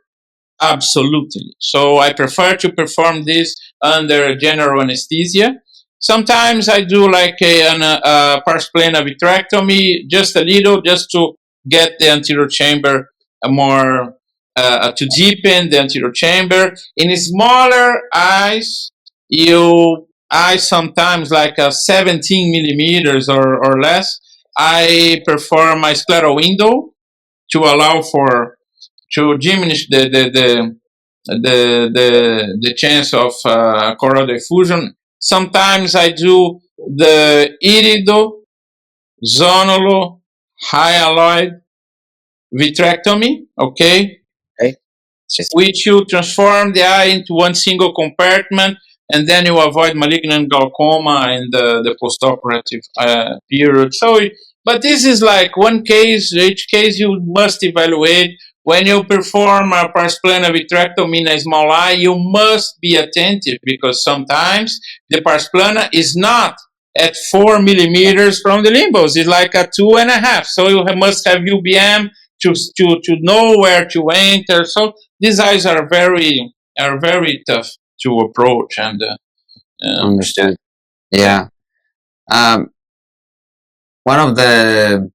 absolutely. So I prefer to perform this under general anesthesia. Sometimes I do like a pars plana vitrectomy, just a little, just to get the anterior chamber more to deepen the anterior chamber. In smaller eyes, I sometimes like 17 millimeters or less. I perform my scleral window to allow for to diminish the chance of choroidal effusion. Sometimes I do the irido, zonulo, hyaloid vitrectomy, okay, Okay. which you transform the eye into one single compartment, and then you avoid malignant glaucoma in the postoperative period. So, but this is like one case. Each case you must evaluate. When you perform a pars plana vitrectomy in a small eye, you must be attentive because sometimes the pars plana is not at 4 millimeters from the limbus. It's like a 2.5. So you must have UBM to know where to enter. So these eyes are very tough to approach and Understood. Yeah. Um, one of the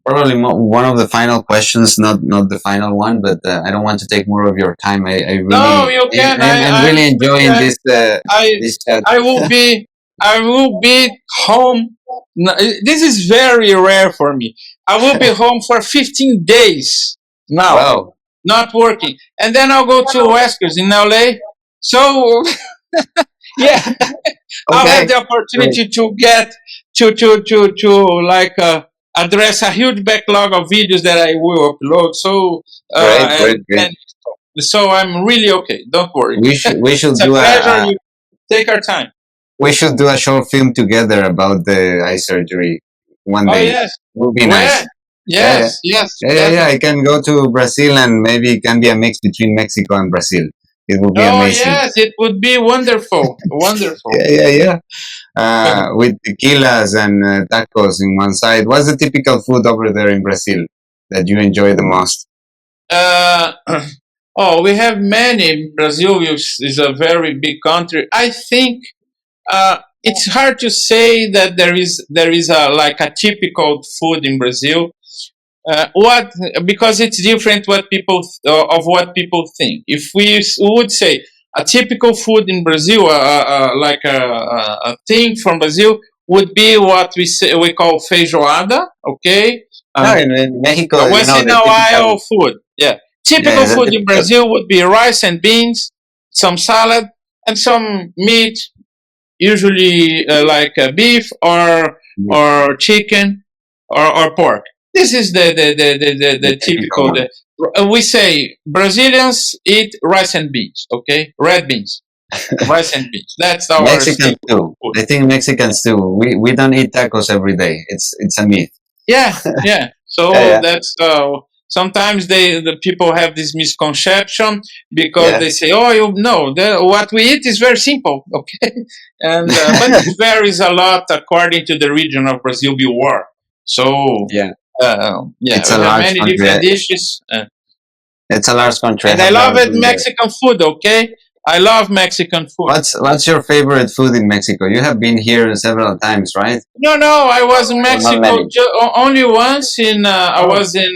Probably one of the final questions, not the final one, but I don't want to take more of your time. I No, really, you can. I'm really enjoying I this chat. I will be I will be home. This is very rare for me. I will be home for 15 days now, Wow. not working, and then I'll go to Westers in LA. So yeah, I'll have Okay. the Great. opportunity to get to like address a huge backlog of videos that I will upload. So Great. and Great. Great. and so I'm really okay. Don't worry. We It's should a do pleasure. You take our time. we should do a short film together about the eye surgery one Oh day. yes. Would be Where? nice. Yeah, yeah. Yes, yes, Yeah. I definitely. can go to Brazil and maybe it can be a mix between Mexico and Brazil. It would be Oh amazing. yes, it would be wonderful. Wonderful. Yeah. With tequilas and tacos in one side. What's the typical food over there in Brazil that you enjoy the most? Uh, oh, we have many. Brazil is a very big country. I think it's hard to say that there is a like a typical food in Brazil. What because it's different of what people think. If would say a typical food in Brazil, like a thing from Brazil, would be what we call feijoada. Okay, No, uh, in Mexico, you once know, in the a while typical, food. Yeah, typical yeah, the food in typical, Brazil would be rice and beans, some salad, and some meat, usually like beef or chicken or pork. This is the the typical typical. one. We say Brazilians eat rice and beans. Okay, red beans, rice and beans. That's our Mexicans staple too. food. I think Mexicans too. We don't eat tacos every day. It's a myth. Yeah, yeah. Yeah, So yeah, that's sometimes the people have this misconception because yeah. they say, "Oh, you know, what we eat is very simple." Okay, and but it varies a lot according to the region of Brazil you are. So Yeah, yeah, it's we a have large many country. different dishes, It's a large country. I and I have love never it been there. Mexican food. Okay, I love Mexican food. What's your favorite food in Mexico? You have been here several times, right? No, no, I was in Or not Mexico many? only once. I Oh, was in,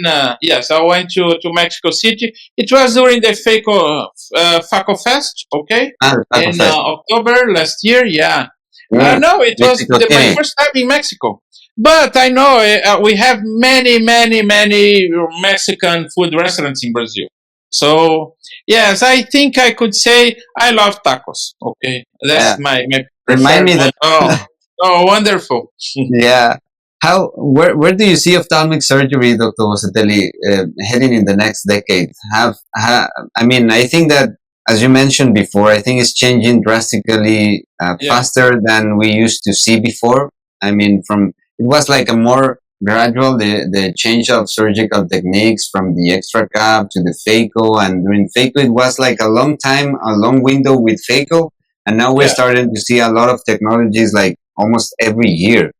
yes, I went to Mexico City. It was during the FACO Fest, okay, Taco in Fest. October last year. Yeah. Mm. No, it was Mexico my City. first time in Mexico. But I know we have many, many, many Mexican food restaurants in Brazil. So, yes, I think I could say I love tacos. Okay. That's Yeah. my Remind preferred me one. that. Oh, wonderful. Yeah. How where do you see ophthalmic surgery, Dr. Rosatelli, heading in the next decade? I mean, I think that as you mentioned before, I think it's changing drastically Yeah. faster than we used to see before. I mean, from it was like a more gradual the change of surgical techniques from the extra cap to the phaco, and during phaco it was like a long time, a long window with phaco, and now we're Yeah. starting to see a lot of technologies like almost every year.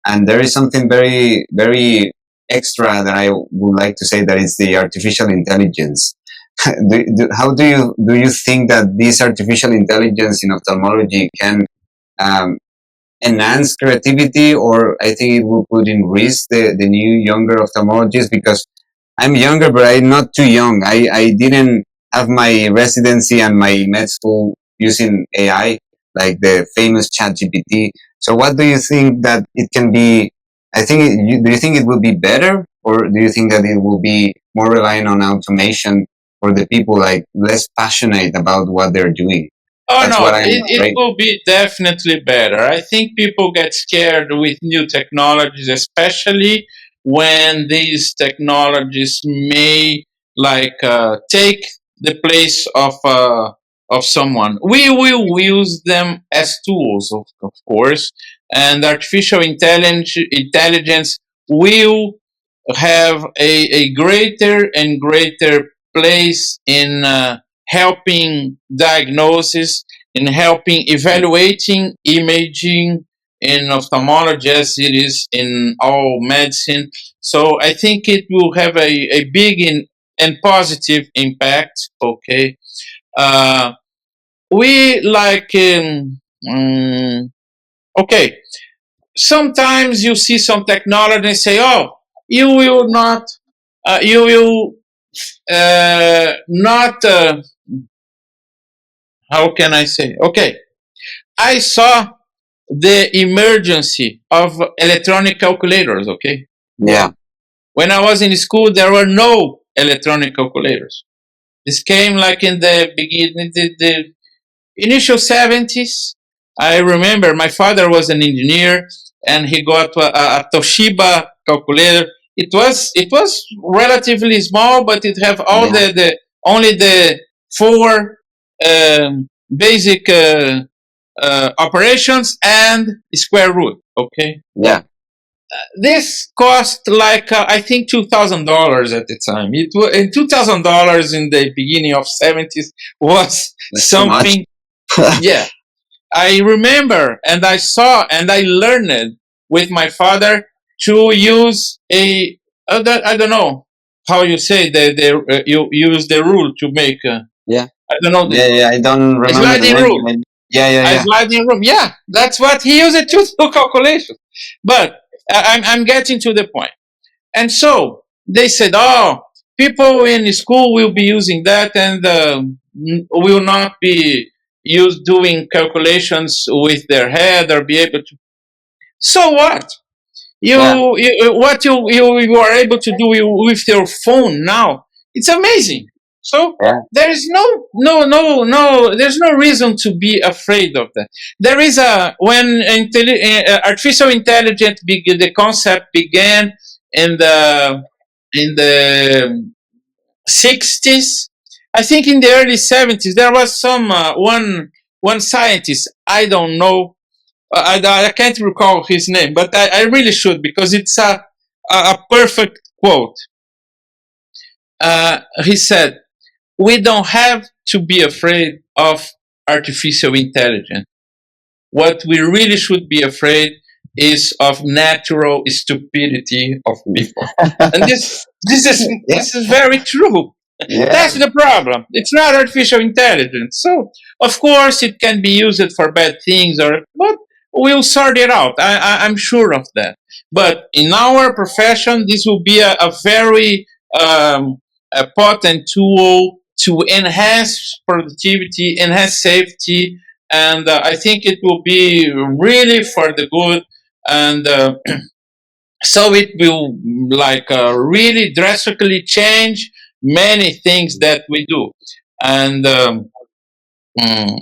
And there is something very extra that I would like to say, that is the artificial intelligence. How do you think that this artificial intelligence in ophthalmology can um, enhance creativity, or I think it will put in risk the new younger ophthalmologists? Because I'm younger, but I'm not too young. I didn't have my residency and my med school using AI, like the famous ChatGPT. So what do you think that it can be? I think, do you think it will be better, or do you think that it will be more reliant on automation for the people like less passionate about what they're doing? Oh That's what no, I'm it afraid. will be definitely better. I think people get scared with new technologies, especially when these technologies may take the place of someone. We will use them as tools, of course, and intelligence will have a greater and greater place in helping diagnosis, in helping evaluating imaging in ophthalmology as it is in all medicine. So I think it will have a big and positive impact. Okay. Uh, we like, okay, sometimes you see some technology and say, oh, you will not, you will not, how can I say? Okay, I saw the emergency of electronic calculators. Okay, Yeah. when I was in school, there were no electronic calculators. This came like in the beginning, the initial 70s. I remember my father was an engineer and he got a Toshiba calculator. It was relatively small, but it have all Yeah. the only the four basic operations and square root. Okay, Yeah. this cost like I think $2,000 at the time. It was in $2,000 in the beginning of 70s was That's too much. something. Yeah, I remember, and I saw, and I learned with my father to use I don't know how you say you use the rule to make. Yeah. I don't know Yeah. Yeah. I don't a remember the sliding name. rule. Yeah. Yeah. A Yeah. sliding rule. Yeah, that's what he used it to do calculations. But I'm getting to the point. And so they said, oh, people in school will be using that and will not be used doing calculations with their head or be able to. So what? Yeah. What you are able to do with your phone now, it's amazing. So Yeah. there is no there's no reason to be afraid of that. There is a when artificial intelligence the concept began in the 60s. I think in the early 70s there was some one scientist, I don't know, I can't recall his name, but I really should because it's a perfect quote. He said, "We don't have to be afraid of artificial intelligence. What we really should be afraid is of natural stupidity of people." And Yeah. this is very true. Yeah. That's the problem. It's not artificial intelligence. So, of course, it can be used for bad things, but we'll sort it out. I'm sure of that. But in our profession, this will be a very um, a potent tool to enhance productivity, enhance safety, and I think it will be really for the good. And so it will like really drastically change many things that we do. And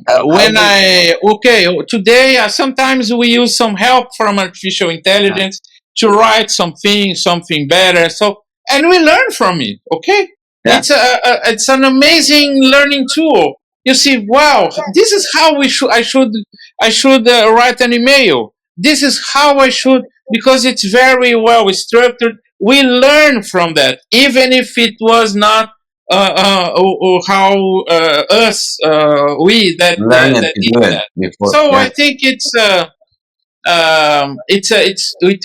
How when do? today sometimes we use some help from artificial Yeah. intelligence to write something better. So and we learn from it. Okay, Yeah. it's an amazing learning tool. You see, wow, this is how I should write an email. This is how I should, because it's very well structured. We learn from that, even if it was not how us we Learn it that to did do it that. before. So Yeah. I think it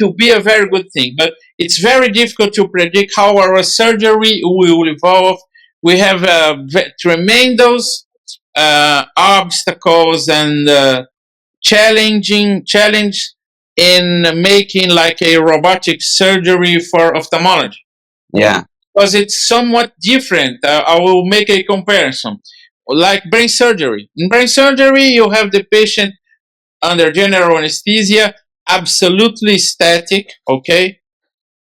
will be a very good thing, but it's very difficult to predict how our surgery will evolve. We have tremendous obstacles and challenge in making like a robotic surgery for ophthalmology Yeah. because it's somewhat different. I will make a comparison. Like brain surgery. In brain surgery, you have the patient under general anesthesia, absolutely static. Okay,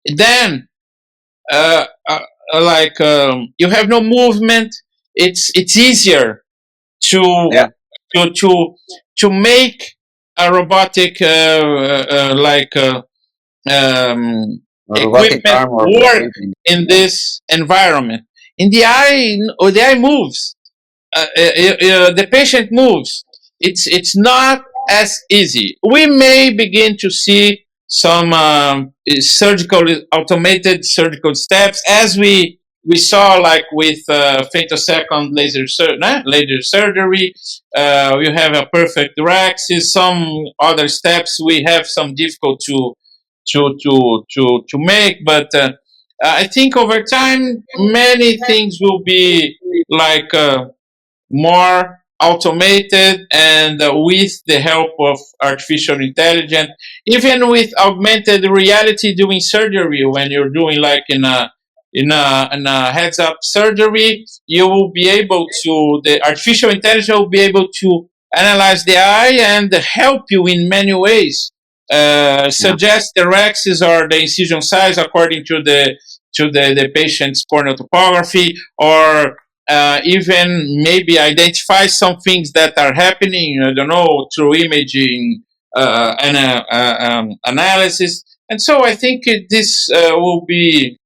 then you have no movement. It's easier to Yeah. to to to make a robotic Robotic equipment arm or work rotating. in Yeah. this environment. In the eye moves. The patient moves. It's not as easy. We may begin to see some surgical automated surgical steps as we saw like with femtosecond laser surgery. You have a perfect Raxis. Some other steps we have some difficult to make, but I think over time many things will be like more automated and with the help of artificial intelligence, even with augmented reality doing surgery. When you're doing like in a heads up surgery, you will be able to, the artificial intelligence will be able to analyze the eye and help you in many ways, Yeah. suggest the rexes or the incision size according to the patient's corneal topography, or even maybe identify some things that are happening, I don't know, through imaging and analysis. And so I think this will be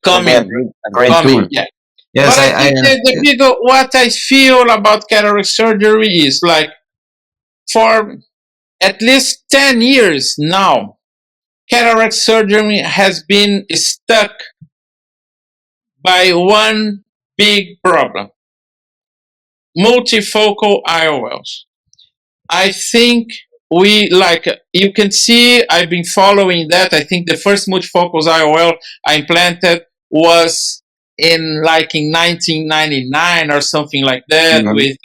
Could be a coming, great tool. yeah. Yes, But I think the big, what I feel about cataract surgery is like, for at least 10 years now, cataract surgery has been stuck by one big problem: multifocal IOLs. I think we, like, you can see, I've been following that. I think the first multifocal IOL I implanted was in 1999 or something like that, Mhm. with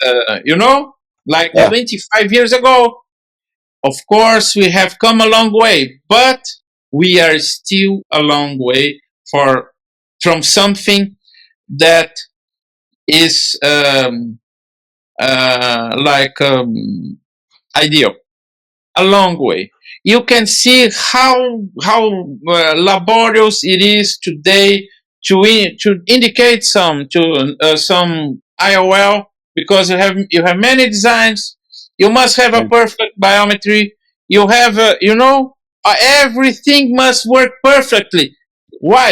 like Yeah. 25 years ago. Of course, we have come a long way, but we are still a long way from something that is like ideal. A long way. You can see how laborious it is today to indicate some IOL, because you have many designs. You must have a Yeah. perfect biometry. You have everything must work perfectly. Why?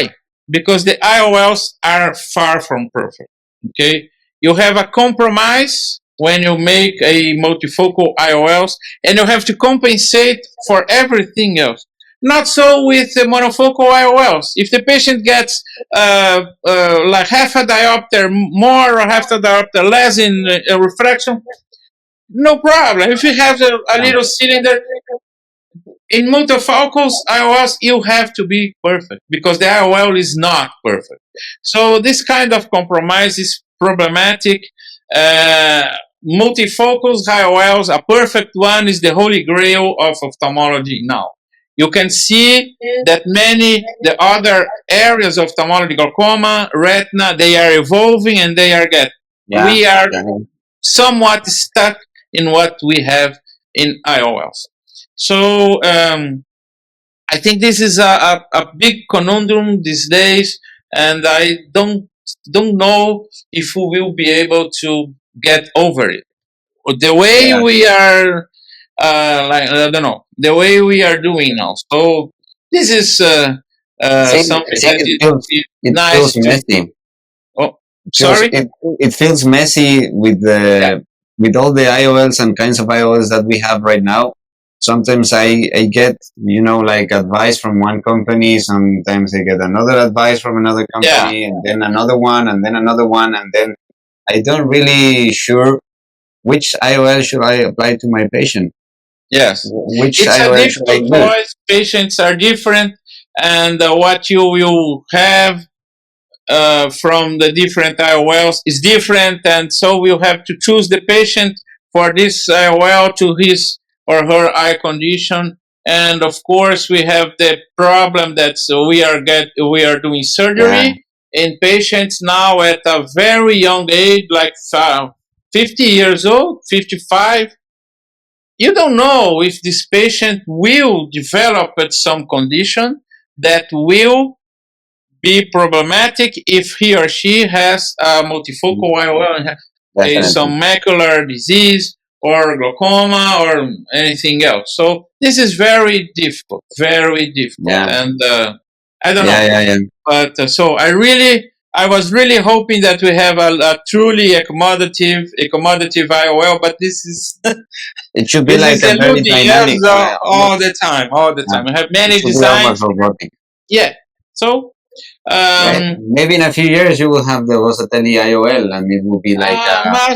Because the IOLs are far from perfect. Okay, you have a compromise when you make a multifocal IOLs, and you have to compensate for everything else. Not so with the monofocal IOLs. If the patient gets like half a diopter more or half a diopter less in refraction, no problem. If you have a little cylinder, in multifocals IOLs, you have to be perfect because the IOL is not perfect. So this kind of compromise is problematic. Uh, Multifocals IOLs, a perfect one, is the holy grail of ophthalmology now. You can see that many the other areas of ophthalmology, glaucoma, retina, they are evolving and they are getting. Yeah. We are Yeah. somewhat stuck in what we have in IOLs. So I think this is a big conundrum these days, and I don't know if we will be able to get over it. The way Yeah. we are, like, I don't know, the way we are doing now. So this is something that is It nice feels to. messy. Oh, It feels sorry. it feels messy with Yeah. with all the IOLs and kinds of IOLs that we have right now. Sometimes I get, like advice from one company. Sometimes I get another advice from another Yeah. company, and then another one, and then another one, and then I don't really sure which IOL should I apply to my patient. Yes. Which It's a IOL should I difficult use? choice. Patients are different, and what you will have from the different IOLs is different, and so we'll have to choose the patient for this IOL to his or her eye condition. And of course, we have the problem that we are doing Yeah. surgery in patients now at a very young age, like 50 years old, 55. You don't know if this patient will develop at some condition that will be problematic if he or she has a multifocal IOL and Definitely. some macular disease or glaucoma or anything else. So this is very difficult, Yeah. and I don't Yeah. know. Yeah. Yeah. But so I was really hoping that we have a truly accommodative IOL, but this is It should be this like is a very eluding us dynamic, all almost. the time, all the Yeah. time. We have It many should be almost designs. robotic. Yeah. So Yeah, um, maybe in a few years you will have the Rosatelli IOL, and it will be like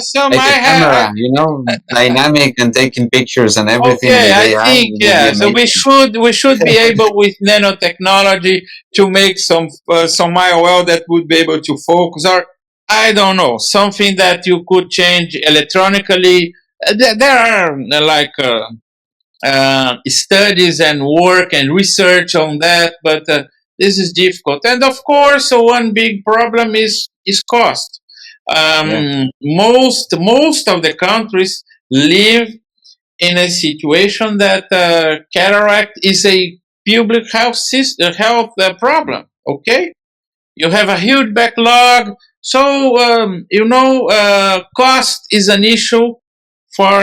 some like I a have. camera, dynamic and taking pictures and everything Okay, with I AI. think, It will be yeah. So we amazing. should be able with nanotechnology to make some IOL that would be able to focus, or I don't know, something that you could change electronically. There are studies and work and research on that, but this is difficult. And of course, one big problem is cost. Yeah. Most of the countries live in a situation that cataract is a public health problem. Okay, you have a huge backlog, so cost is an issue for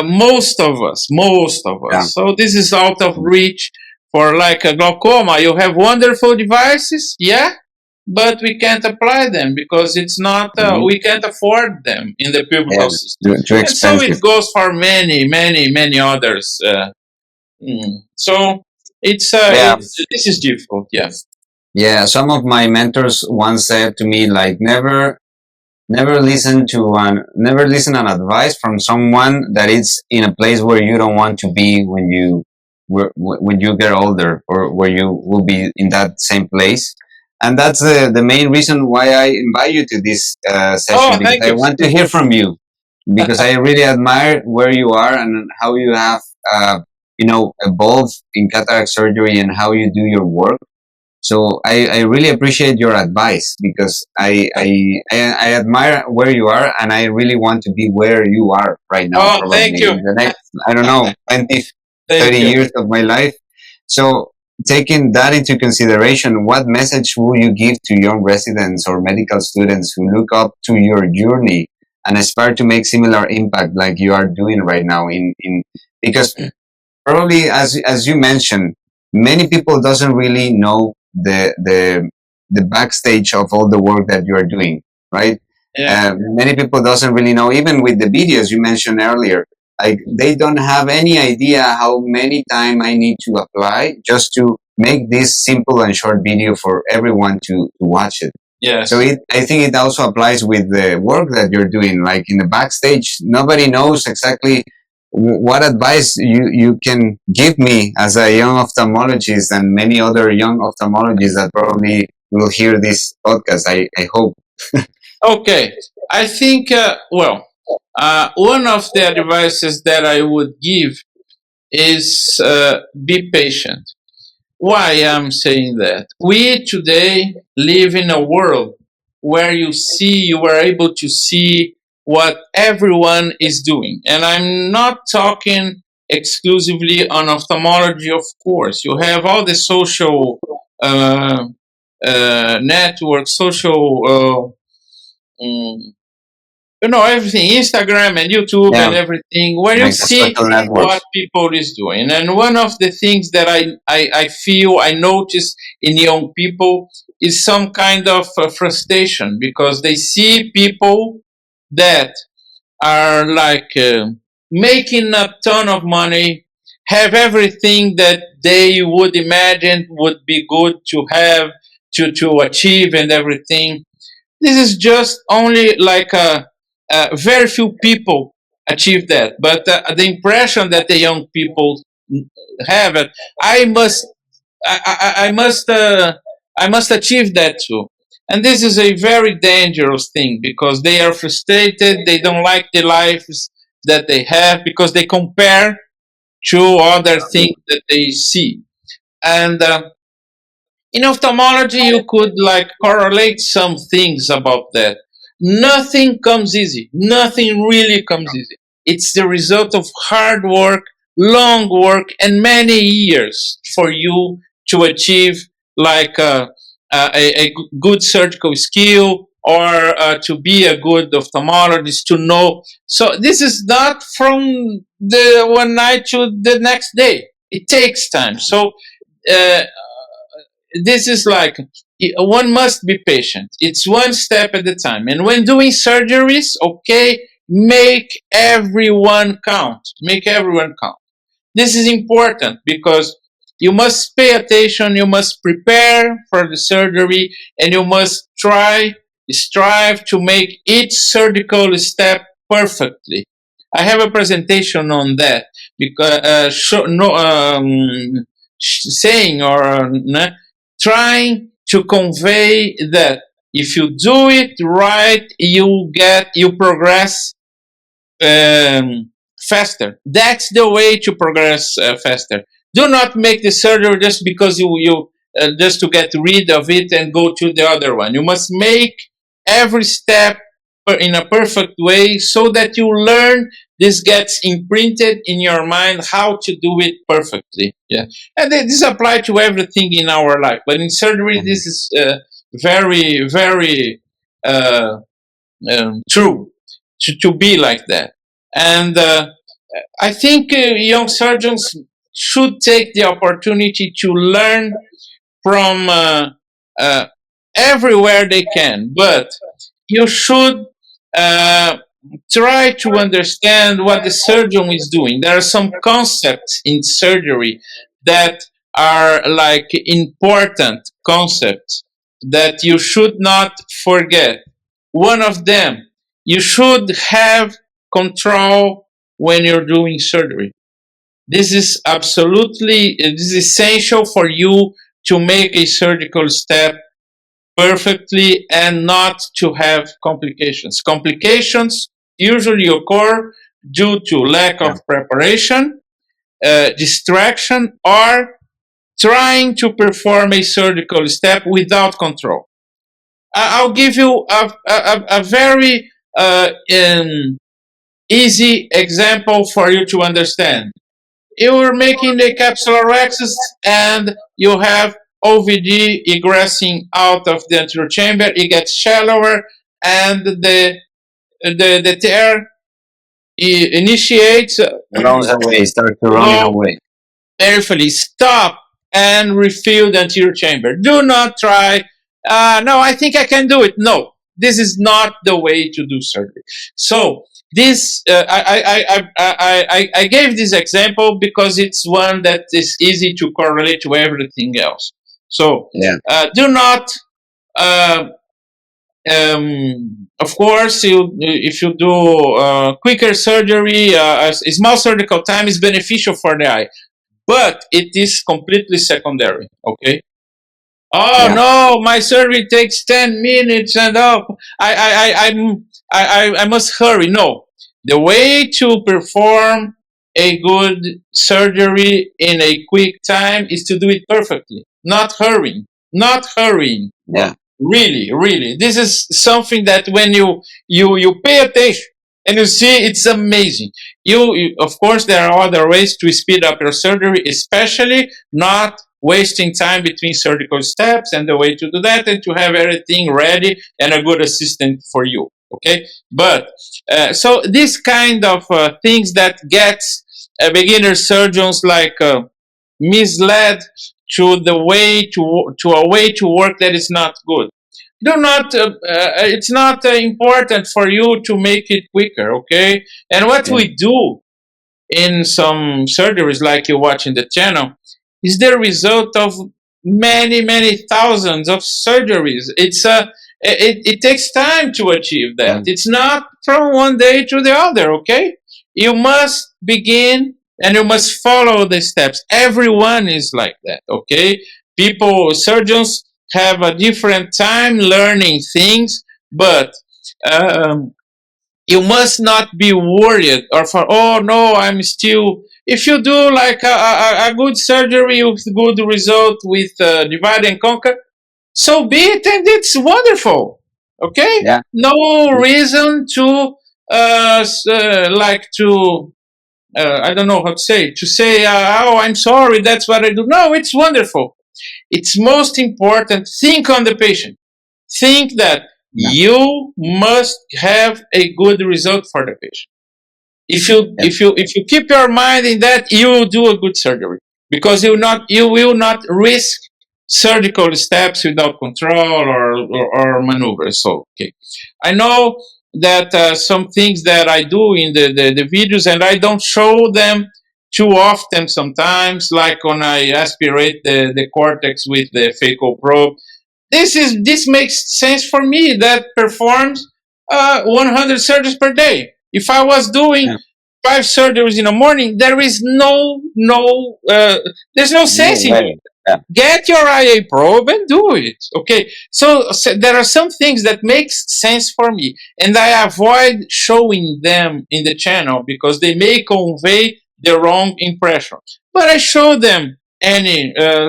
most of us. Most of Yeah. us. So this is out of reach for like a glaucoma. You have wonderful devices, yeah, but we can't apply them because it's not. Mhm. We can't afford them in the public Yeah. health system, Too and so expensive. it goes for many others. So Yeah. this is difficult. Yeah. Yeah. Some of my mentors once said to me, like, never listen an advice from someone that is in a place where you don't want to be when you get older, or where you will be in that same place. And that's the main reason why I invite you to this session, Oh, because thank I you. want to hear from you, because I really admire where you are and how you have evolved in cataract surgery and how you do your work. So I really appreciate your advice, because I admire where you are, and I really want to be where you are right now, Oh, thank probably you. in the next, I don't know, 20, 30 Thank you. years of my life. So taking that into consideration, what message will you give to young residents or medical students who look up to your journey and aspire to make similar impact like you are doing right now in because probably, as you mentioned, many people doesn't really know the backstage of all the work that you are doing, right? Yeah. Many people doesn't really know, even with the videos you mentioned earlier, like they don't have any idea how many time I need to apply just to make this simple and short video for everyone to watch it. Yes. So I think it also applies with the work that you're doing. Like in the backstage, nobody knows exactly what advice you can give me as a young ophthalmologist, and many other young ophthalmologists that probably will hear this podcast. I hope. Okay. I think, one of the advices that I would give is be patient. Why I'm saying that? We today live in a world where you are able to see what everyone is doing. And I'm not talking exclusively on ophthalmology, of course. You have all the social uh, networks, social mm, everything, Instagram and YouTube and Yeah, everything, where you like the see social what networks. people is doing. And one of the things that I feel I notice in young people is some kind of frustration, because they see people that are like making a ton of money, have everything that they would imagine would be good to have, to achieve and everything. This is just only like very few people achieve that. But the impression that the young people have, I must, I must, I must achieve that too. And this is a very dangerous thing, because they are frustrated. They don't like the lives that they have, because they compare to other things that they see. And in ophthalmology, you could like correlate some things about that. Nothing comes easy. Nothing really comes easy. It's the result of hard work, long work, and many years for you to achieve like a good surgical skill, or to be a good ophthalmologist, to know. So this is not from the one night to the next day. It takes time. So uh, this is like, one must be patient. It's one step at a time. And when doing surgeries, okay, make everyone count. Make everyone count. This is important, because you must pay attention, you must prepare for the surgery, and you must strive to make each surgical step perfectly. I have a presentation on that, because saying, or trying to convey that If you do it right, you progress faster. That's the way to progress faster. Do not make the surgery just because you just to get rid of it and go to the other one. You must make every step in a perfect way so that you learn. This gets imprinted in your mind how to do it perfectly. Yeah, and this applies to everything in our life. But in surgery, this is very, very true to be like that. And I think young surgeons should take the opportunity to learn from uh, everywhere they can, but you should uh, try to understand what the surgeon is doing. There are some concepts in surgery that are like important concepts that you should not forget. One of them, you should have control when you're doing surgery. This is essential for you to make a surgical step perfectly and not to have complications. Complications usually occur due to lack of preparation, distraction, or trying to perform a surgical step without control. I'll give you a very easy example for you to understand. You are making the capsular access and you have OVD egressing out of the anterior chamber. It gets shallower and the tear initiates. Runs away, start to running away. Carefully stop and refill the anterior chamber. Do not try. No, I think I can do it. No, this is not the way to do surgery. So this I gave this example because it's one that is easy to correlate to everything else. So do not. Of course, if you do quicker surgery, a small surgical time is beneficial for the eye, but it is completely secondary. Okay. Oh no, my surgery takes 10 minutes and I must hurry. No, the way to perform a good surgery in a quick time is to do it perfectly, not hurrying, not hurrying. Yeah. Really, really, this is something that when you pay attention and you see, it's amazing. Of course, there are other ways to speed up your surgery, especially not wasting time between surgical steps, and the way to do that and to have everything ready and a good assistant for you. Okay, but so this kind of things that gets beginner surgeons like misled to the way to a way to work that is not good. Do not. It's not important for you to make it quicker. Okay, and what we do in some surgeries, like you watch in the channel, is the result of many thousands of surgeries. It takes time to achieve that. It's not from one day to the other. Okay, you must begin and you must follow the steps. Everyone is like that. Okay, surgeons have a different time learning things, but you must not be worried or for, oh no, I'm still. If you do like a good surgery with good result with divide and conquer, so be it, and it's wonderful. Okay, no reason to like to I don't know how to say oh, I'm sorry, that's what I do. No, it's wonderful. It's most important. Think on the patient. Think that you must have a good result for the patient. If you keep your mind in that, you will do a good surgery because you will not risk surgical steps without control or maneuvers. So okay, I know that some things that I do in the videos, and I don't show them too often sometimes, like when I aspirate the cortex with the phaco probe. This makes sense for me that performs 100 surgeries per day. If I was doing 5 surgeries in the morning, there is there's no sense in it. Yeah. Get your IA probe and do it. Okay. So there are some things that makes sense for me, and I avoid showing them in the channel because they may convey the wrong impression. But I show them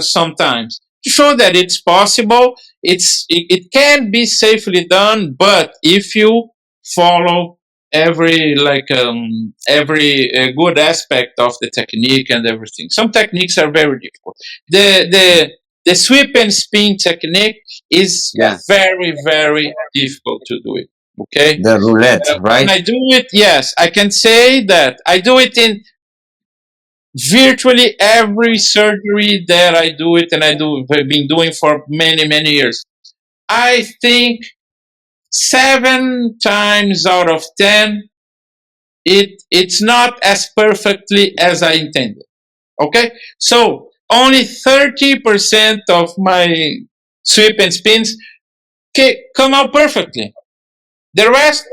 sometimes to show that it's possible. It can be safely done, but if you follow every good aspect of the technique and everything. Some techniques are very difficult. The sweep and spin technique is Yeah. very, very difficult to do it. Okay. The roulette, When right? I do it, yes, I can say that I do it in virtually every surgery that I do it, and I've been doing for many, many years. I think 7 times out of 10, it's not as perfectly as I intended. Okay, so only 30% of my sweep and spins come out perfectly. The rest,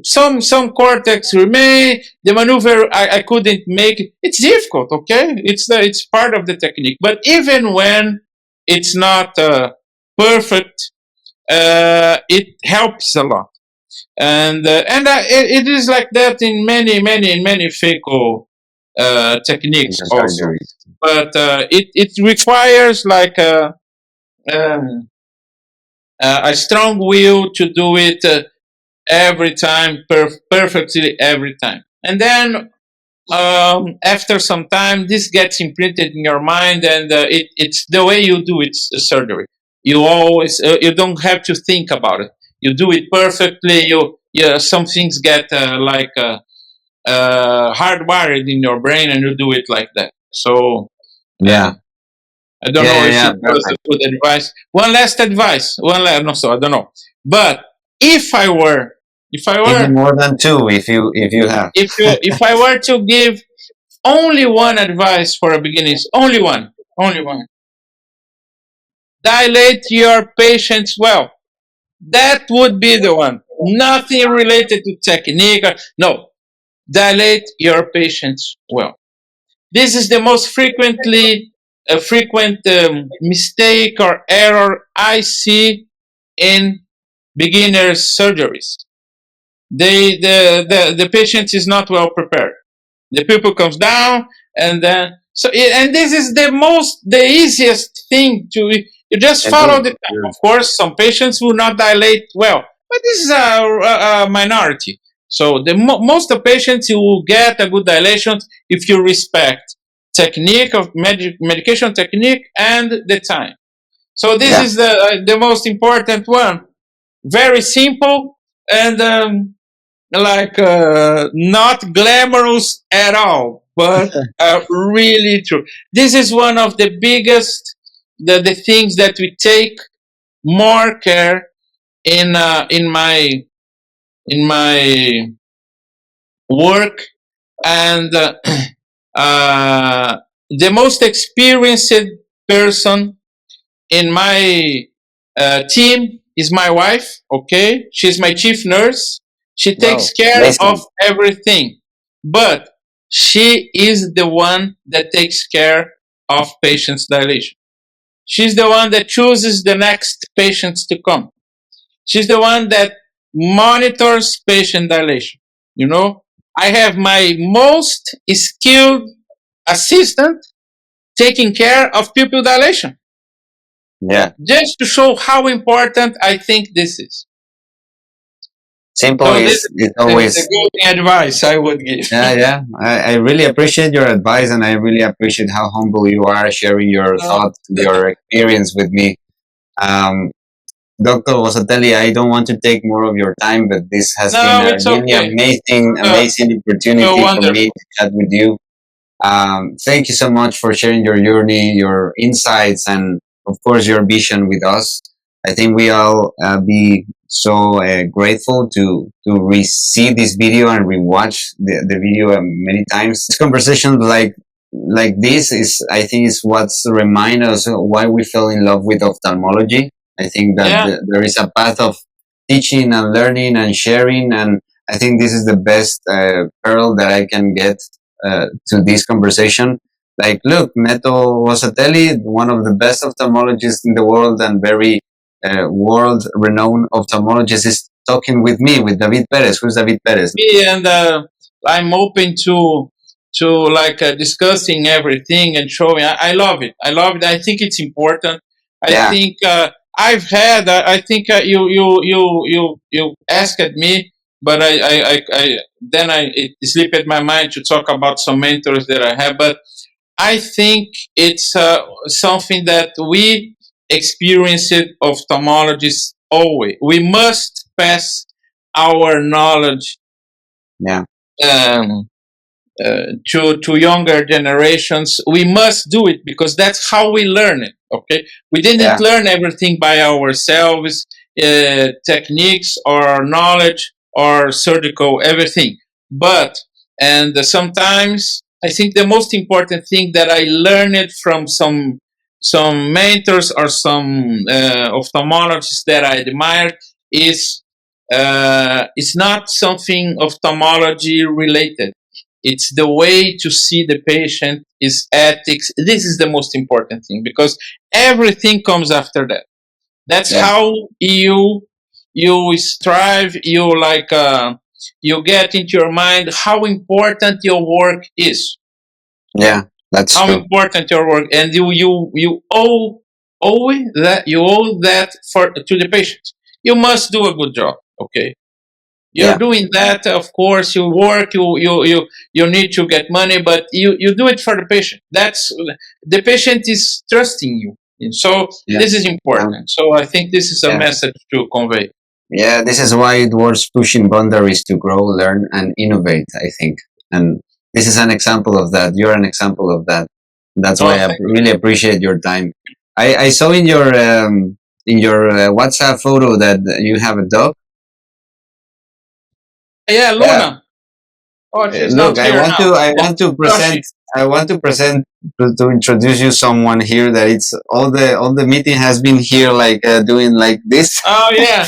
some cortex remain. The maneuver I couldn't make it. It's difficult. Okay, it's part of the technique. But even when it's not perfect, it helps a lot. And it is like that in many phaco In techniques the also. surgeries. But it requires like um, a strong will to do it every time, perfectly every time. And then after some time, this gets imprinted in your mind, and it's the way you do it, surgery. You don't have to think about it. You do it perfectly. Some things get hardwired in your brain, and you do it like that. So Yeah. I don't Yeah, know yeah, if yeah. it was a Perfect. good advice. One last advice. One last, no, so I don't know. But if I Even were, more than two, if you have. if I were to give only one advice for a beginners, only one. Dilate your patients well. That would be the one. Nothing related to technique. No, dilate your patients well. This is the most frequent mistake or error I see in beginners surgeries. The patient is not well prepared. The pupil comes down, and then and this is the easiest thing to. You just follow Agree. the time. Of course, some patients will not dilate well, but this is a minority. So most of patients you will get a good dilation if you respect technique of medication technique and the time. So this Yeah. is the most important one. Very simple and not glamorous at all, but really true. This is one of the biggest the things that we take more care in my work, and the most experienced person in my team is my wife. Okay, she's my chief nurse. She takes Wow. care of Amazing. everything, but she is the one that takes care of patients' dilation. She's the one that chooses the next patients to come. She's the one that monitors patient dilation. You know, I have my most skilled assistant taking care of pupil dilation, Yeah. just to show how important I think this is. Simple So this is is is the always. good advice I would give. Yeah, yeah. I really appreciate your advice, and I really appreciate how humble you are sharing your Uh, thoughts, your experience with me. Um, Dr. Rosatelli, I don't want to take more of your time, but this has been no, a it's really okay. amazing, Uh, amazing so opportunity for me wonderful. to chat with you. Thank you so much for sharing your journey, your insights, and of course your vision with us. I think we all be so grateful to see this video and rewatch the video many times. This conversation like this is, I think, is what's remind us why we fell in love with ophthalmology. I think that Yeah, there is a path of teaching and learning and sharing, and I think this is the best pearl that I can get to this conversation. like, look, Neto Rosatelli, one of the best ophthalmologists in the world and very world-renowned ophthalmologist, is talking with me, with David Perez. Who's David Perez? And I'm open to like discussing everything and showing. I love it. I love it. I think it's important. I Yeah, think I've had. I think you asked me, but I then it slipped my mind to talk about some mentors that I have. But I think it's something that we experience it ophthalmologists always. We must pass our knowledge yeah, um, to younger generations. We must do it because that's how we learn it. Okay, we didn't yeah, learn everything by ourselves, techniques or knowledge or surgical everything. But and sometimes I think the most important thing that I learned from some mentors or some ophthalmologists that I admired is it's not something ophthalmology related. It's the way to see the patient, is ethics. This is the most important thing because everything comes after that. That's yeah, how you strive. You like you get into your mind how important your work is. Okay, yeah. That's how true. important your work, and you owe that for to the patient. You must do a good job. Okay, you're Yeah, doing that, of course. You work, you need to get money, but you do it for the patient. That's the patient is trusting you, and so yeah, this is important. So I think this is a yeah. message to convey. Yeah, this is why it was pushing boundaries to grow, learn, and innovate, I think. And this is an example of that. You're an example of that. That's why Oh, I thank you. really appreciate your time. I saw in your WhatsApp photo that you have a dog. Yeah, Yeah. Luna. Oh, she's Look, not here now. I want to present, Yoshi. to introduce you someone here that it's all the meeting has been here like doing like this. Oh yeah.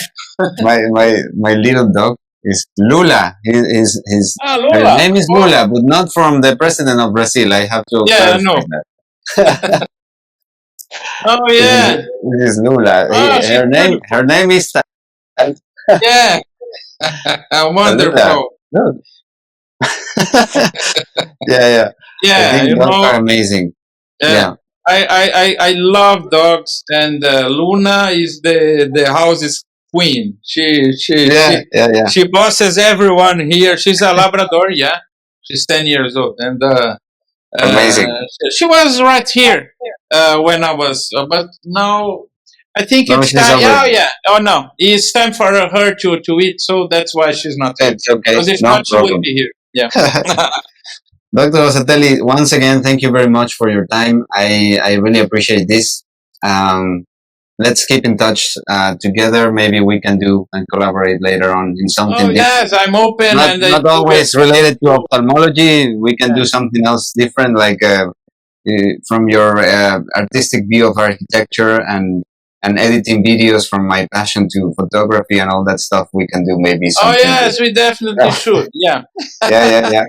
My little dog is Lula. His Ah, her Lula. name is Oh Lula, but not from the president of Brazil. I have to yeah, I clarify know. that. Oh this is yeah. this is Lula. Oh, she's beautiful. Her name is Yeah. Lula. Wonderful. Look. Yeah, yeah. I Yeah, think you dogs are know. amazing. Yeah, Yeah, I love dogs, and Luna is the house's queen. yeah, yeah, yeah. She bosses everyone here. She's a Labrador, yeah. She's 10 years old, and Amazing. she was right here when I was. But now I think No, it's she's time. over Oh there. yeah. Oh no, it's time for her to eat. So that's why she's not here. It's okay. Because if No not, she would problem. be here. Yeah. Dr. Rosatelli, once again, thank you very much for your time. I really appreciate this. Um, let's keep in touch together. Maybe we can do and collaborate later on in Oh something different. yes, I'm open, and Not you will. always related to ophthalmology. We can do something else different, like from your artistic view of architecture and editing videos from my passion to photography and all that stuff. We can do maybe Oh something. yes, we definitely should. Yeah, Yeah, yeah, yeah.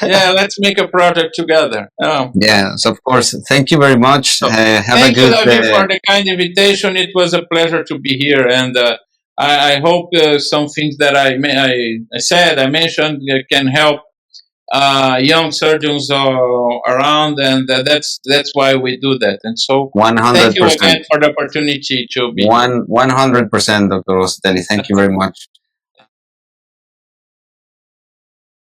yeah. Let's make a project together. Yes, of course. Thank you very much. So Have a thank you, good. David, for the kind invitation. It was a pleasure to be here, and I hope some things that I said, I mentioned, can help young surgeons around, and that's why we do that. And so, thank you 100%. again for the opportunity to be here. 100%, Dr. Rosatelli. Thank you very much.